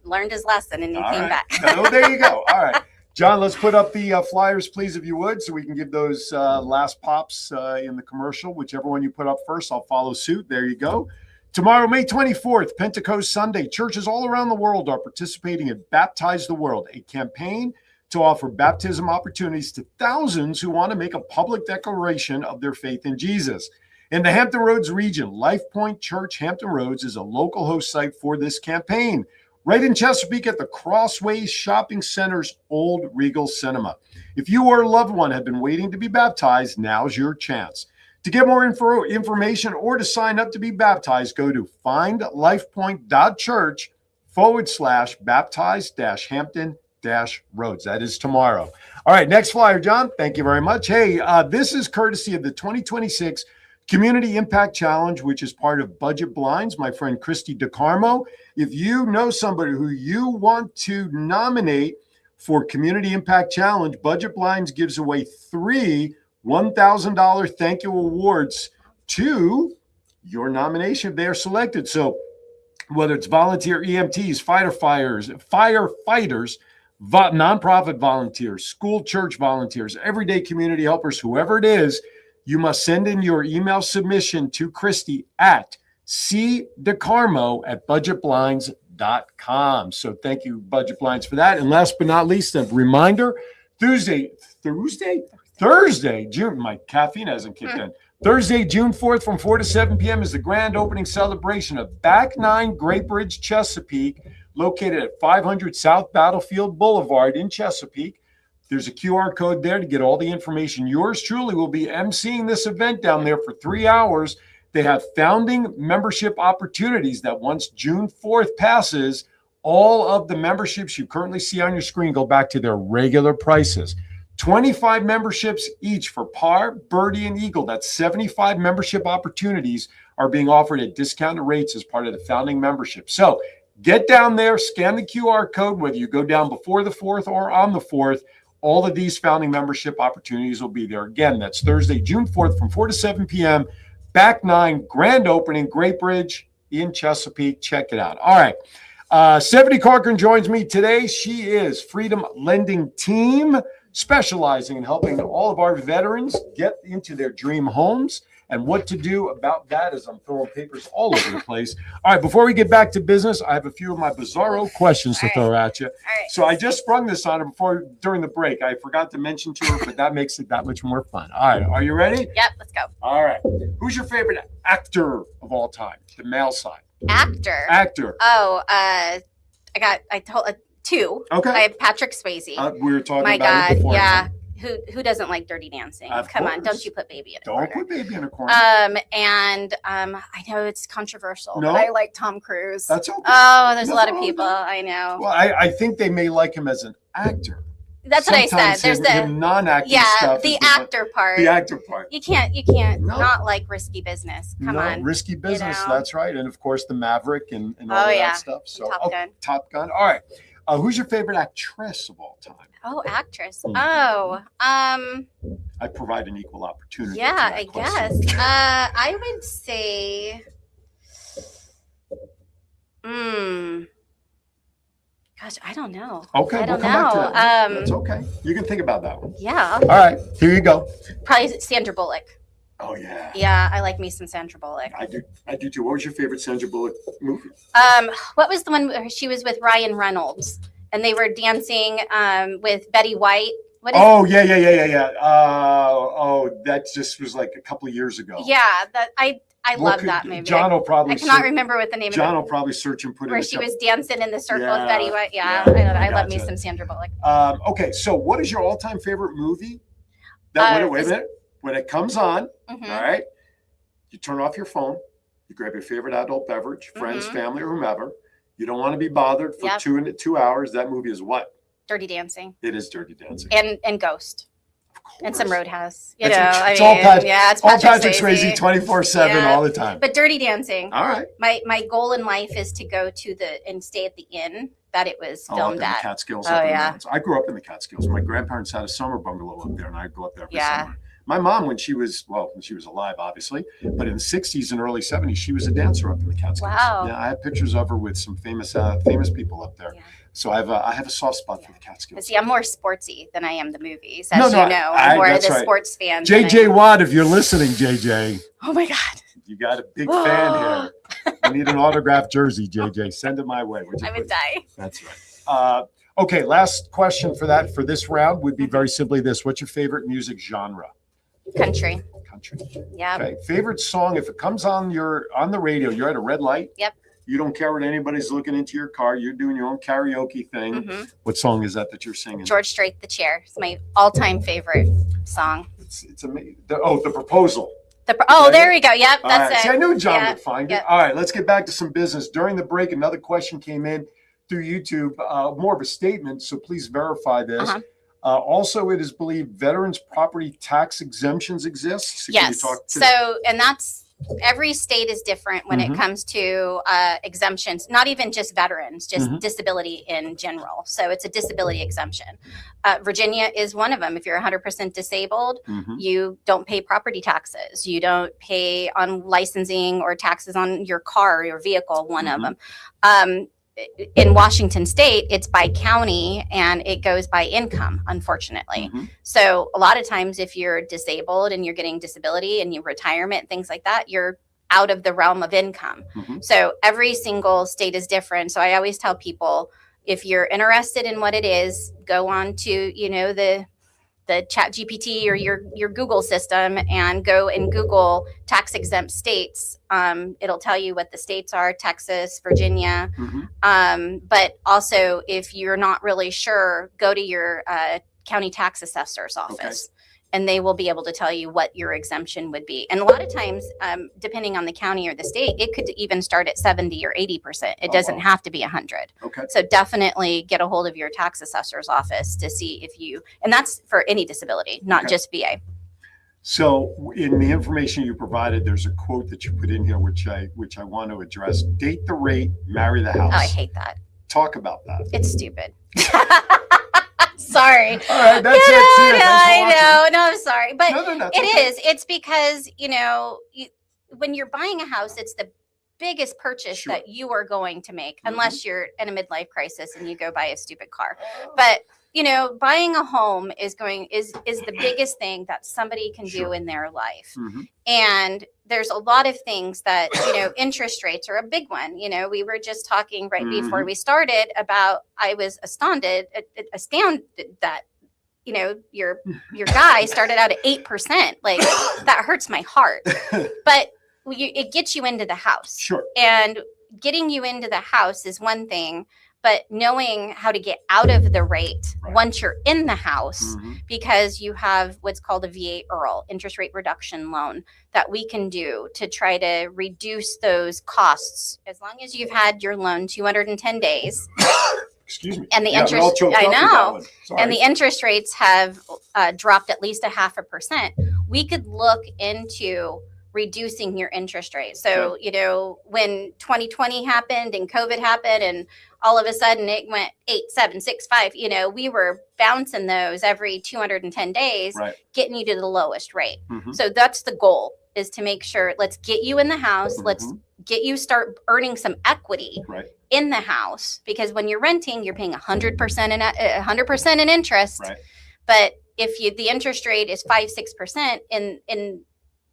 learned his lesson and he came back. Oh, there you go. All right. John, let's put up the flyers, please, if you would, so we can give those last pops in the commercial. Whichever one you put up first, I'll follow suit. There you go. Tomorrow, May 24th, Pentecost Sunday, churches all around the world are participating in Baptize the World, a campaign to offer baptism opportunities to thousands who want to make a public declaration of their faith in Jesus. In the Hampton Roads region, Life Point Church Hampton Roads is a local host site for this campaign, right in Chesapeake at the Crossways Shopping Center's Old Regal Cinema. If you or a loved one have been waiting to be baptized, now's your chance. To get more information or to sign up to be baptized, go to findlifepoint.church/baptized-hampton-roads. That is tomorrow. All right, next flyer, John. Thank you very much. Hey, this is courtesy of the 2026 Community Impact Challenge, which is part of Budget Blinds, my friend Christy DeCarmo. If you know somebody who you want to nominate for Community Impact Challenge, Budget Blinds gives away 3 $1,000 thank you awards to your nomination if they are selected. So whether it's volunteer EMTs, firefighters, nonprofit volunteers, school church volunteers, everyday community helpers, whoever it is, you must send in your email submission to Christy at cdecarmo@budgetblinds.com. So thank you, Budget Blinds, for that. And last but not least, a reminder, Thursday, June, my caffeine hasn't kicked in. Thursday, June 4th from 4 to 7 p.m. is the grand opening celebration of Back Nine Great Bridge Chesapeake, located at 500 South Battlefield Boulevard in Chesapeake. There's a QR code there to get all the information. Yours truly will be emceeing this event down there for 3 hours. They have founding membership opportunities that once June 4th passes, all of the memberships you currently see on your screen go back to their regular prices. 25 memberships each for Par, Birdie, and Eagle. That's 75 membership opportunities are being offered at discounted rates as part of the founding membership. So get down there, scan the QR code, whether you go down before the 4th or on the 4th. All of these founding membership opportunities will be there. Again, that's Thursday, June 4th from 4 to 7 p.m. Back Nine, grand opening, Great Bridge in Chesapeake. Check it out. All right. Stephanie Corcoran joins me today. She is Freedom Lending Team, specializing in helping all of our veterans get into their dream homes. And what to do about that as I'm throwing papers all over the place. All right, before we get back to business, I have a few of my bizarro questions to throw at you. So I just sprung this on her during the break. I forgot to mention to her, but that makes it that much more fun. All right, are you ready? Yep, let's go. All right. Who's your favorite actor of all time? The male side. Actor. Oh, I told 2. Okay. I have Patrick Swayze. We were talking My about God, it before. yeah. Who doesn't like Dirty Dancing? Come on, don't you put baby in a corner. Don't put baby in a corner. And I know it's controversial, No. but I like Tom Cruise. That's okay. Oh, there's a lot of That's people. I know. Well, I think they may like him as an actor. That's what I said. There's the non-acting stuff. the actor part. The actor part. You can't No. not like Risky Business. Come on. Risky Business. You know? That's right. And of course, the Maverick and all of that stuff. So Top Gun. Top Gun. All right. Who's your favorite actress of all time? Oh, actress. Mm. Oh, I provide an equal opportunity. yeah, to that I question. guess. I would say, gosh, I don't know. Okay, I don't we'll come back to know. that. That's okay. You can think about that one. Yeah. All right, here you go. Probably Sandra Bullock. Oh yeah. Yeah, I like me some Sandra Bullock. I do too. What was your favorite Sandra Bullock movie? What was the one where she was with Ryan Reynolds and they were dancing with Betty White? What is Oh, yeah. That just was like a couple of years ago. Yeah, that I What love could- that movie. John will probably I cannot search- remember what the name John of will it. probably search and put Where in she the- was dancing in the circle Yeah, with Betty White. Yeah, yeah, I love me gotcha. some Sandra Bullock. Okay, so what is your all-time favorite movie? Wait a minute. When it comes on, Mhm. all right, you turn off your phone, you grab your favorite adult beverage, friends, Mhm. family, or whomever. You don't want to be bothered for Yep. 2 hours. That movie is what? Dirty Dancing It is Dirty Dancing. and Ghost and some Roadhouse. You It's know, a- I it's mean, all Patrick- yeah, it's all Patrick Patrick Swayze 24/7 Yeah. all the time. But Dirty Dancing. All right. My goal in life is to go to and stay at the inn that it was Oh, up in filmed the at. Catskills. Oh up in the yeah. mountains. I grew up in the Catskills. My grandparents had a summer bungalow up there, and I'd go up there every Yeah. summer. My mom, when she was alive, obviously, but in the 60s and early 70s, she was a dancer up in the Catskills. Wow. Yeah, I have pictures of her with some famous people up there. Yeah. So I have a soft spot for the But Catskills. see, I'm more sportsy than I am the movies, as No, you no, know. I'm more of that's the right. sports fan. than I JJ am- Watt, if you're listening, JJ, Oh my God. you got a big fan here. I need an autographed jersey, JJ. Send it my way. Would you I would please? die. That's right. Okay, last question for this round would be very simply this: what's your favorite music genre? Country. Country. Yeah. Okay. Favorite song, if it comes on the radio, you're at a red light. Yep. You don't care what anybody's looking into your car. You're doing your own karaoke thing. Mhm. What song is that you're singing? George Strait, The Chair. It's my all-time favorite song. It's amazing. The Proposal. There we go. Yep, All that's right. it. See, I knew John Yeah, would find it. yeah. All right, let's get back to some business. During the break, another question came in through YouTube, more of a statement, so please verify this. Uh-huh. Also, it is believed veterans' property tax exemptions exist. So can you Yes. talk to So, and that's every state is different when Mhm. it comes to exemptions, not even just veterans, just Mhm. disability in general. So it's a disability exemption. Virginia is one of them. If you're 100% disabled, Mhm. you don't pay property taxes. You don't pay on licensing or taxes on your car, your vehicle, one of Mhm. them. In Washington state, it's by county and it goes by income, unfortunately. Mhm. So a lot of times if you're disabled and you're getting disability and your retirement, things like that, you're out of the realm of income. Mhm. So every single state is different. So I always tell people, if you're interested in what it is, go on to, the Chat GPT or your Google system and go and Google tax exempt states. It'll tell you what the states are: Texas, Virginia. Mhm. But also, if you're not really sure, go to your county tax assessor's office. And they will be able to tell you what your exemption would be. And a lot of times, depending on the county or the state, it could even start at 70 or 80%. It Oh, doesn't wow. have to be 100. Okay. So definitely get a hold of your tax assessor's office to see if and that's for any disability, not Okay. just VA. So, in the information you provided, there's a quote that you put in here, which I want to address. Date the rate, marry the house. Oh, I hate that. Talk about that. It's stupid. Sorry. All right, that's it. See ya. Thanks for I watching. know. No, I'm sorry. But No, that's it okay. is. It's because, when you're buying a house, it's the biggest purchase Sure. that you are going to make, Mhm. unless you're in a midlife crisis and you go buy a stupid car. But buying a home is the biggest thing that somebody can do Sure. in their life. Mhm. And there's a lot of things that, interest rates are a big one. We were just talking right before Mhm. we started about, I was astounded that, your guy started out at 8%. Like, that hurts my heart. But it gets you into the house. Sure. And getting you into the house is one thing, but knowing how to get out of the rate Right. once you're in the house, Mhm. because you have what's called a VA IRRL, interest rate reduction loan, that we can do to try to reduce those costs as long as you've had your loan 210 days. Excuse me. And the Yeah, we all interest, choked I up with that know, one. Sorry. and the interest rates have dropped at least 0.5%. We could look into reducing your interest rate. So, when 2020 happened and COVID happened and all of a sudden it went 8, 7, 6, 5, we were bouncing those every 210 days, Right. getting you to the lowest rate. Mhm. So that's the goal, is to make sure, let's get you in the house. Let's Mhm. get you start earning some equity Right. in the house, because when you're renting, you're paying 100% in interest. Right. But if the interest rate is 5-6% in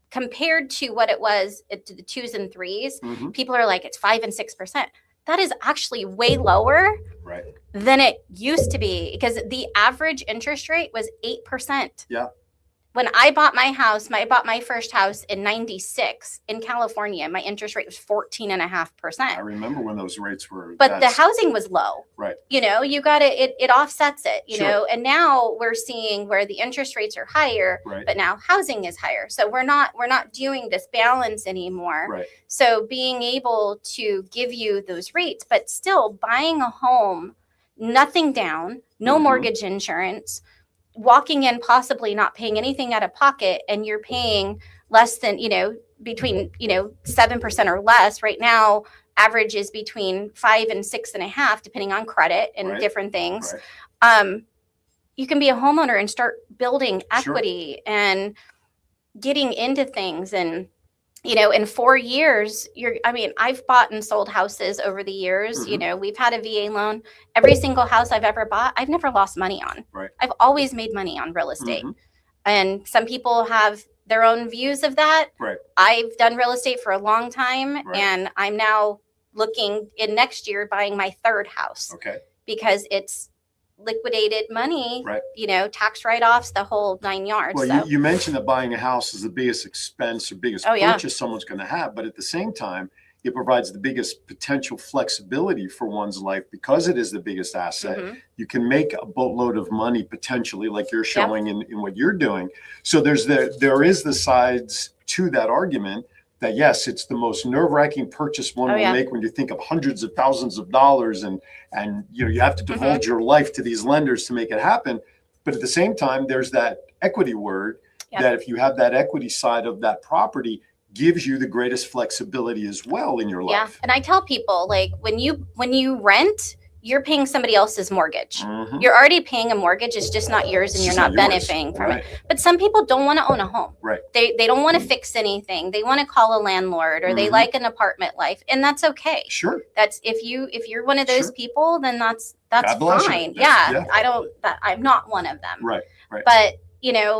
compared to what it was to the 2s and 3s, Mhm. people are like, it's 5 and 6%. that is actually way lower Right. than it used to be, because the average interest rate was 8%. Yeah. When I bought my first house in 96 in California, my interest rate was 14.5%. I remember when those rates were. But the housing was low. Right. You got it offsets it, Sure. and now we're seeing where the interest rates are higher, Right. but now housing is higher. So we're not doing this balance anymore. Right. So being able to give you those rates, but still buying a home, nothing down, no Mhm. mortgage insurance, walking in possibly not paying anything out of pocket, and you're paying less than, between 7% or less. Right now average is between 5 and 6.5 depending on credit and Right. different things. Right. You can be a homeowner and start building Sure. equity and getting into things. And in 4 years, I've bought and sold houses over the years. Mhm. We've had a VA loan. Every single house I've ever bought, I've never lost money on. Right. I've always made money on real estate. Mhm. And some people have their own views of that. Right. I've done real estate for a long time, Right. and I'm now looking in next year buying my third house Okay. because it's liquidated money, Right. tax write-offs, the whole 9 yards. Well, So you mentioned that buying a house is the biggest expense or biggest Oh, yeah. purchase someone's going to have, but at the same time, it provides the biggest potential flexibility for one's life because it is the biggest asset. Mhm. You can make a boatload of money potentially, like you're showing in what you're doing. So there is the sides to that argument that yes, it's the most nerve-wracking purchase one Oh, will yeah. make when you think of hundreds of thousands of dollars and you have to Mm-hmm. divulge your life to these lenders to make it happen. But at the same time, there's that equity word Yep. that if you have that equity side of that property, gives you the greatest flexibility as well in your yeah, life. and I tell people, like, when you rent, you're paying somebody else's mortgage. Mhm. You're already paying a mortgage. It's just not yours, and It's you're just not not yours. benefiting from Right. it. But some people don't want to own a home. Right. They don't want to fix anything. They want to call a landlord, or they Mhm. like an apartment life, and that's okay. Sure. That's if you're one of those Sure. people, then that's God bless you. fine. That's- Yeah, yeah. I'm not one of them. Right. Right. But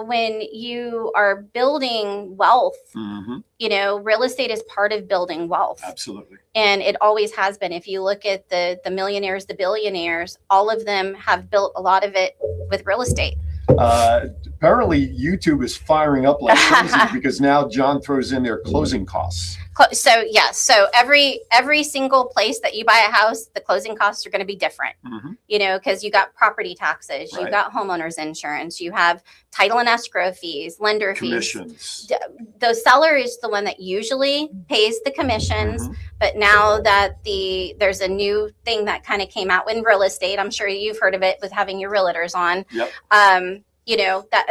when you are building wealth, hmm real estate is part of building wealth. Absolutely. And it always has been. If you look at the millionaires, the billionaires, all of them have built a lot of it with real estate. Apparently, YouTube is firing up like crazy because now John throws in their closing costs. So yes, so every single place that you buy a house, the closing costs are going to be different. Mhm. Because you got property taxes, you've Right. got homeowners insurance, you have title and escrow fees, lender fees. Commissions. The seller is the one that usually pays the commissions. Mhm. But now that there's a new thing that kind of came out in real estate, I'm sure you've heard of it with having your realtors on. Yep.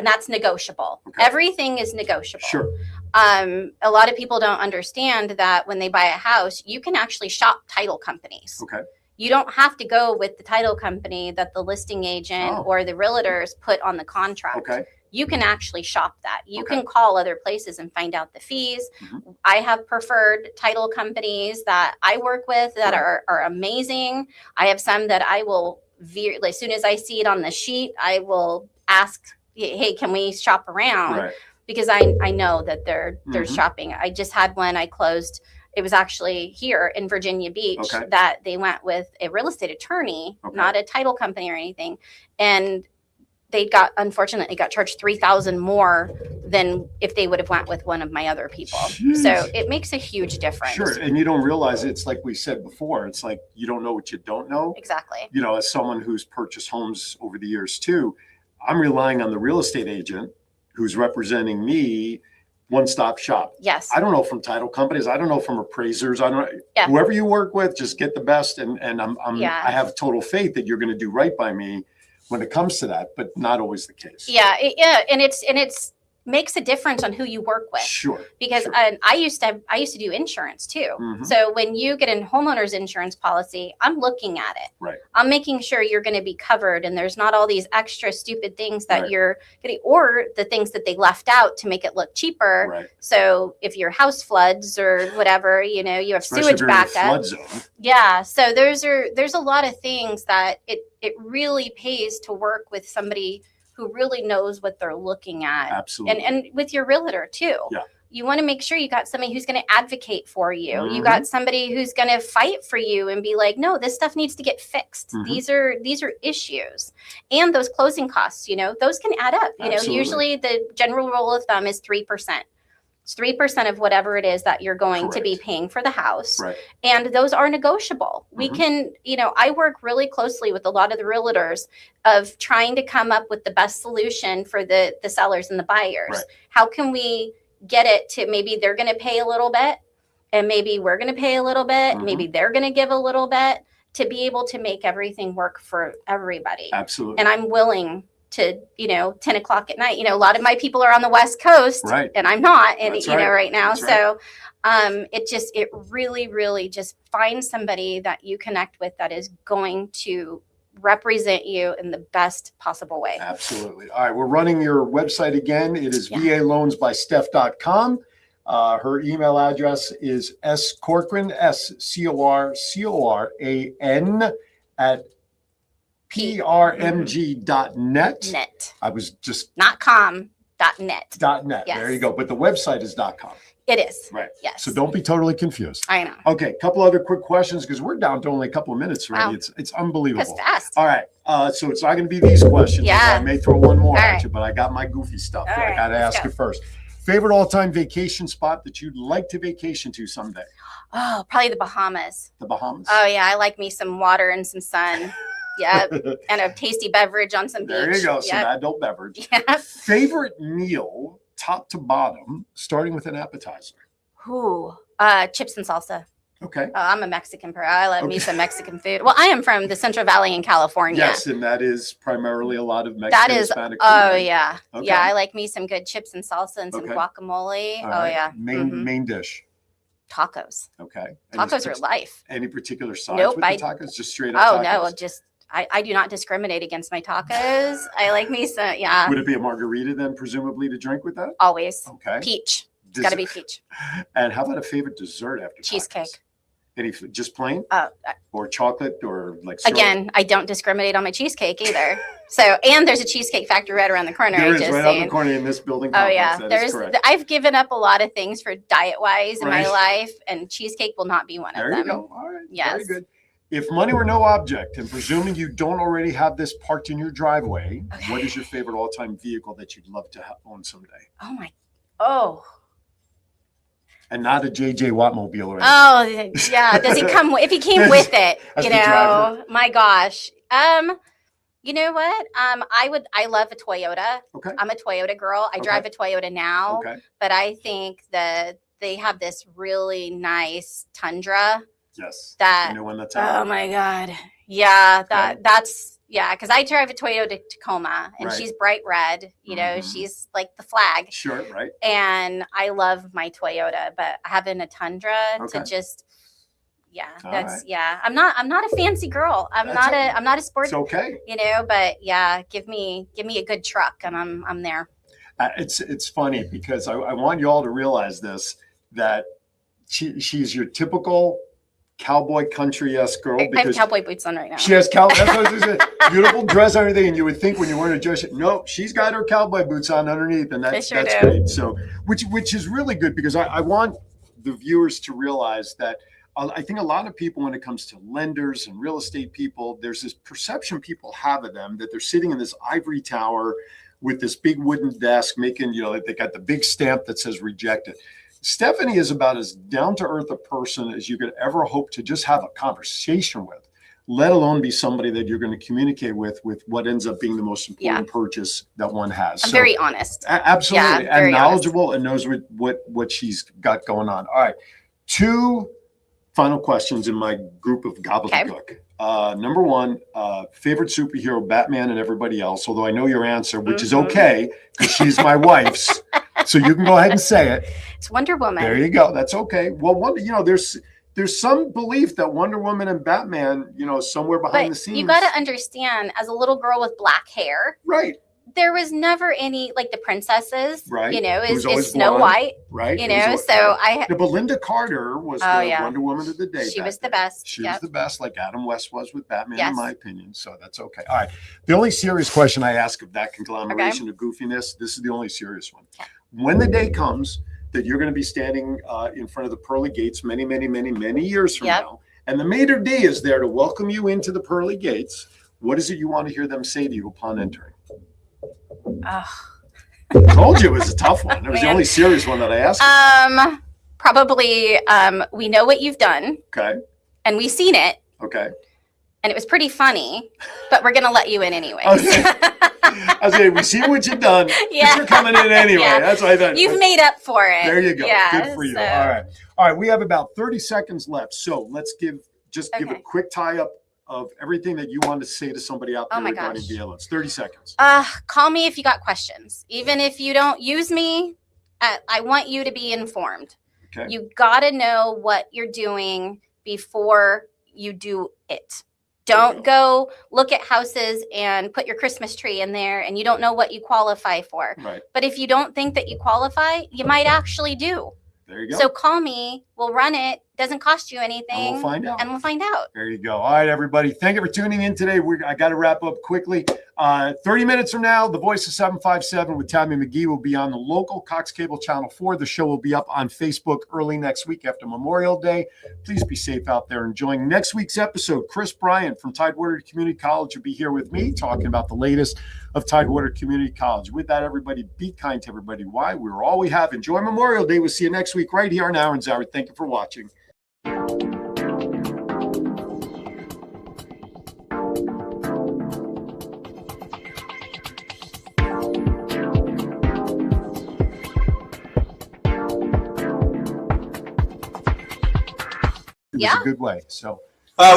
That's negotiable. Okay. Everything is negotiable. Sure. A lot of people don't understand that when they buy a house, you can actually shop title companies. Okay. You don't have to go with the title company that the listing agent Oh. or the realtors put on the contract. Okay. You can actually shop that. You Okay. can call other places and find out the fees. Mhm. I have preferred title companies that I work with that Right. are amazing. I have some that I will as soon as I see it on the sheet, I will ask, hey, can we shop around? Right. Because I know that they're Mhm. shopping. I just had one I closed. It was actually here in Virginia Beach Okay. that they went with a real estate attorney, Okay. not a title company or anything. And they unfortunately got charged $3,000 more than if they would have went with one of my other people. Jeez. So it makes a huge difference. Sure. And you don't realize it's like we said before. It's like you don't know what you don't know. Exactly. As someone who's purchased homes over the years too, I'm relying on the real estate agent who's representing me, one-stop shop. Yes. I don't know from title companies. I don't know from appraisers. I don't. Yeah. Whoever you work with, just get the best. And Yeah. I have total faith that you're going to do right by me when it comes to that, but not always the case. Yeah. And it's makes a difference on who you work with. Sure. Because Sure. I used to do insurance too. Mhm. So when you get a homeowner's insurance policy, I'm looking at it. Right. I'm making sure you're going to be covered, and there's not all these extra stupid things that Right. you're getting, or the things that they left out to make it look cheaper. Right. So if your house floods or whatever, you have Especially sewage if you're in a backup. flood zone. Yeah. So there's a lot of things that it really pays to work with somebody who really knows what they're looking at. Absolutely. And with your realtor too. Yeah. you want to make sure you got somebody who's going to advocate for you. Mm-hmm. You got somebody who's going to fight for you and be like, no, this stuff needs to get fixed. Mm-hmm. These are issues. And those closing costs, those can add up. Absolutely. Usually the general rule of thumb is 3%. It's 3% of whatever it is that you're going to be paying for the house. Right. And those are negotiable. We can, I work really closely with a lot of the realtors of trying to come up with the best solution for the sellers and the buyers. Right. How can we get it to maybe they're going to pay a little bit and maybe we're going to pay a little bit, maybe they're going to give a little bit to be able to make everything work for everybody. Absolutely. And I'm willing to, 10 o'clock at night, a lot of my people are on the West Coast and I'm not, and right now. That's right. So it really, really just find somebody that you connect with that is going to represent you in the best possible way. Absolutely. All right. We're running your website again. It is VALoansBySteph.com. Her email address is scorcoran, SCORCORAN at prmg.net. Net. I was just .com.net. .net. Yes. There you go. But the website is .com. It is. Right. Yes. So don't be totally confused. I know. Okay. Couple other quick questions because we're down to only a couple of minutes already. Wow. It's unbelievable. That's fast. All right. So it's not going to be these questions. Yeah. I may throw one more All at right. you, but I got my goofy stuff. All I right, got to let's ask go. you first. Favorite all-time vacation spot that you'd like to vacation to someday? Oh, probably the Bahamas. The Bahamas. Oh yeah, I like me some water and some sun. Yeah, and a tasty beverage on some beach. There you go. Some Yep. adult beverage. Yeah. Favorite meal, top to bottom, starting with an appetizer. Ooh, chips and salsa. Okay. Oh, I'm a Mexican person. I love me Okay. some Mexican food. Well, I am from the Central Valley in California. Yes, and that is primarily a lot of Mexican, That is, Hispanic oh food. yeah. Okay. Yeah, I like me some good chips and salsa and some Okay. guacamole. All Oh right. yeah. Main dish. Tacos. Okay. Tacos are life. Any particular size Nope, with I- the tacos? Just straight up Oh tacos? no, just I do not discriminate against my tacos. I like me some, yeah, Would it be a margarita then, presumably, to drink with that? always. Okay. Peach. It's got to be peach. And how about a favorite dessert after Cheesecake. tacos? Any just plain Uh, or chocolate or like syrup? Again, I don't discriminate on my cheesecake either. So, and there's a cheesecake factory right around the corner. There I is just right on seen. the corner in this building. Oh complex. yeah, That is correct. I've given up a lot of things for diet wise in my Right. life, and cheesecake will not be one There of you them. go. All right. Yes. Very good. If money were no object, and presuming you don't already have this parked in your driveway, what is your favorite all-time vehicle that you'd love to own someday? Oh my, oh, And not a JJ Wattmobile or anything. oh yeah. Does he come? If he came with it, As you the know, driver? my gosh. You know what? I love a Toyota. Okay. I'm a Toyota girl. I drive a Toyota now, Okay. but I think that they have this really nice Tundra. Yes. That The new one that's out. oh my god, yeah, Okay. that's yeah, because I drive a Toyota Tacoma and Right. she's bright red, Mhm. she's like the flag, Sure, right? and I love my Toyota, but having a Tundra Okay. to just All that's right. yeah, I'm not a fancy girl, I'm That's not okay. a I'm not a sport, It's okay. but yeah, give me a good truck and I'm there. It's funny because I want you all to realize this, that she's your typical cowboy country-esque girl I have because cowboy boots on right now. she has that's what I was gonna say. Beautiful dress and everything, and you would think when you weren't a dress, no, she's got her cowboy boots on underneath, and that's sure that's do. great. So, which is really good because I want the viewers to realize that I think a lot of people, when it comes to lenders and real estate people, there's this perception people have of them that they're sitting in this ivory tower with this big wooden desk, making they got the big stamp that says rejected. Stephanie is about as down-to-earth a person as you could ever hope to just have a conversation with, let alone be somebody that you're going to communicate with what ends up being the most important purchase that one has. I'm very honest. Absolutely. Yeah, and very knowledgeable and knows what she's got going on. All right. 2 final questions in my group of gobbledygook. Number 1, favorite superhero, Batman and everybody else, although I know your answer, which is okay because she's my wife's. So you can go ahead and say it. It's Wonder Woman. There you go. That's okay. Well, there's some belief that Wonder Woman and Batman, somewhere behind the scenes. You got to understand, as a little girl with black hair, right. there was never any like the princesses, Right. It is was always Snow blonde, White, right? It was so always- Yeah, but Linda Carter was Oh, the yeah. Wonder Woman of the day. she back was the then. best. She Yep. was the best, like Adam West was with Batman, Yes. in my opinion. So that's okay. All right. The only serious question I ask of that conglomeration of goofiness, this is the only serious one. When the day comes that you're going to be standing in front of the pearly gates many, many, many, many years from Yep. now. And the maitre d' is there to welcome you into the pearly gates. What is it you want to hear them say to you upon entering? Ugh. I told you it was a tough one. It was the Man. only serious one that I asked. Probably, we know what you've done Okay. and we've seen it Okay. and it was pretty funny, but we're going to let you in anyway. Okay. I was saying, we see what you've done. But Yeah. you're coming in anyway. Yeah. That's what I thought. You've made up for it. There you go. Yeah, Good for you. so- All right. All right. We have about 30 seconds left. So let's give a Okay. quick tie up of everything that you want to say to somebody out there Oh my regarding gosh. VA loans. 30 seconds. Call me if you got questions. Even if you don't use me, I want you to be informed. Okay. You got to know what you're doing before you do it. Don't go look at houses and put your Christmas tree in there and you don't know what you qualify for. Right. But if you don't think that you qualify, you might actually do. There you go. So call me. We'll run it. Doesn't cost you anything. And we'll find out. And we'll find out. There you go. All right, everybody. Thank you for tuning in today. I got to wrap up quickly. 30 minutes from now, The Voice of 757 with Tammy McGee will be on the local Cox Cable Channel 4. The show will be up on Facebook early next week after Memorial Day. Please be safe out there enjoying next week's episode. Chris Bryant from Tidewater Community College will be here with me talking about the latest of Tidewater Community College. With that, everybody, be kind to everybody. Why? We're all we have. Enjoy Memorial Day. We'll see you next week right here on Aaron's Hour. Thank you for watching. It was Yeah. a good way. So. Uh,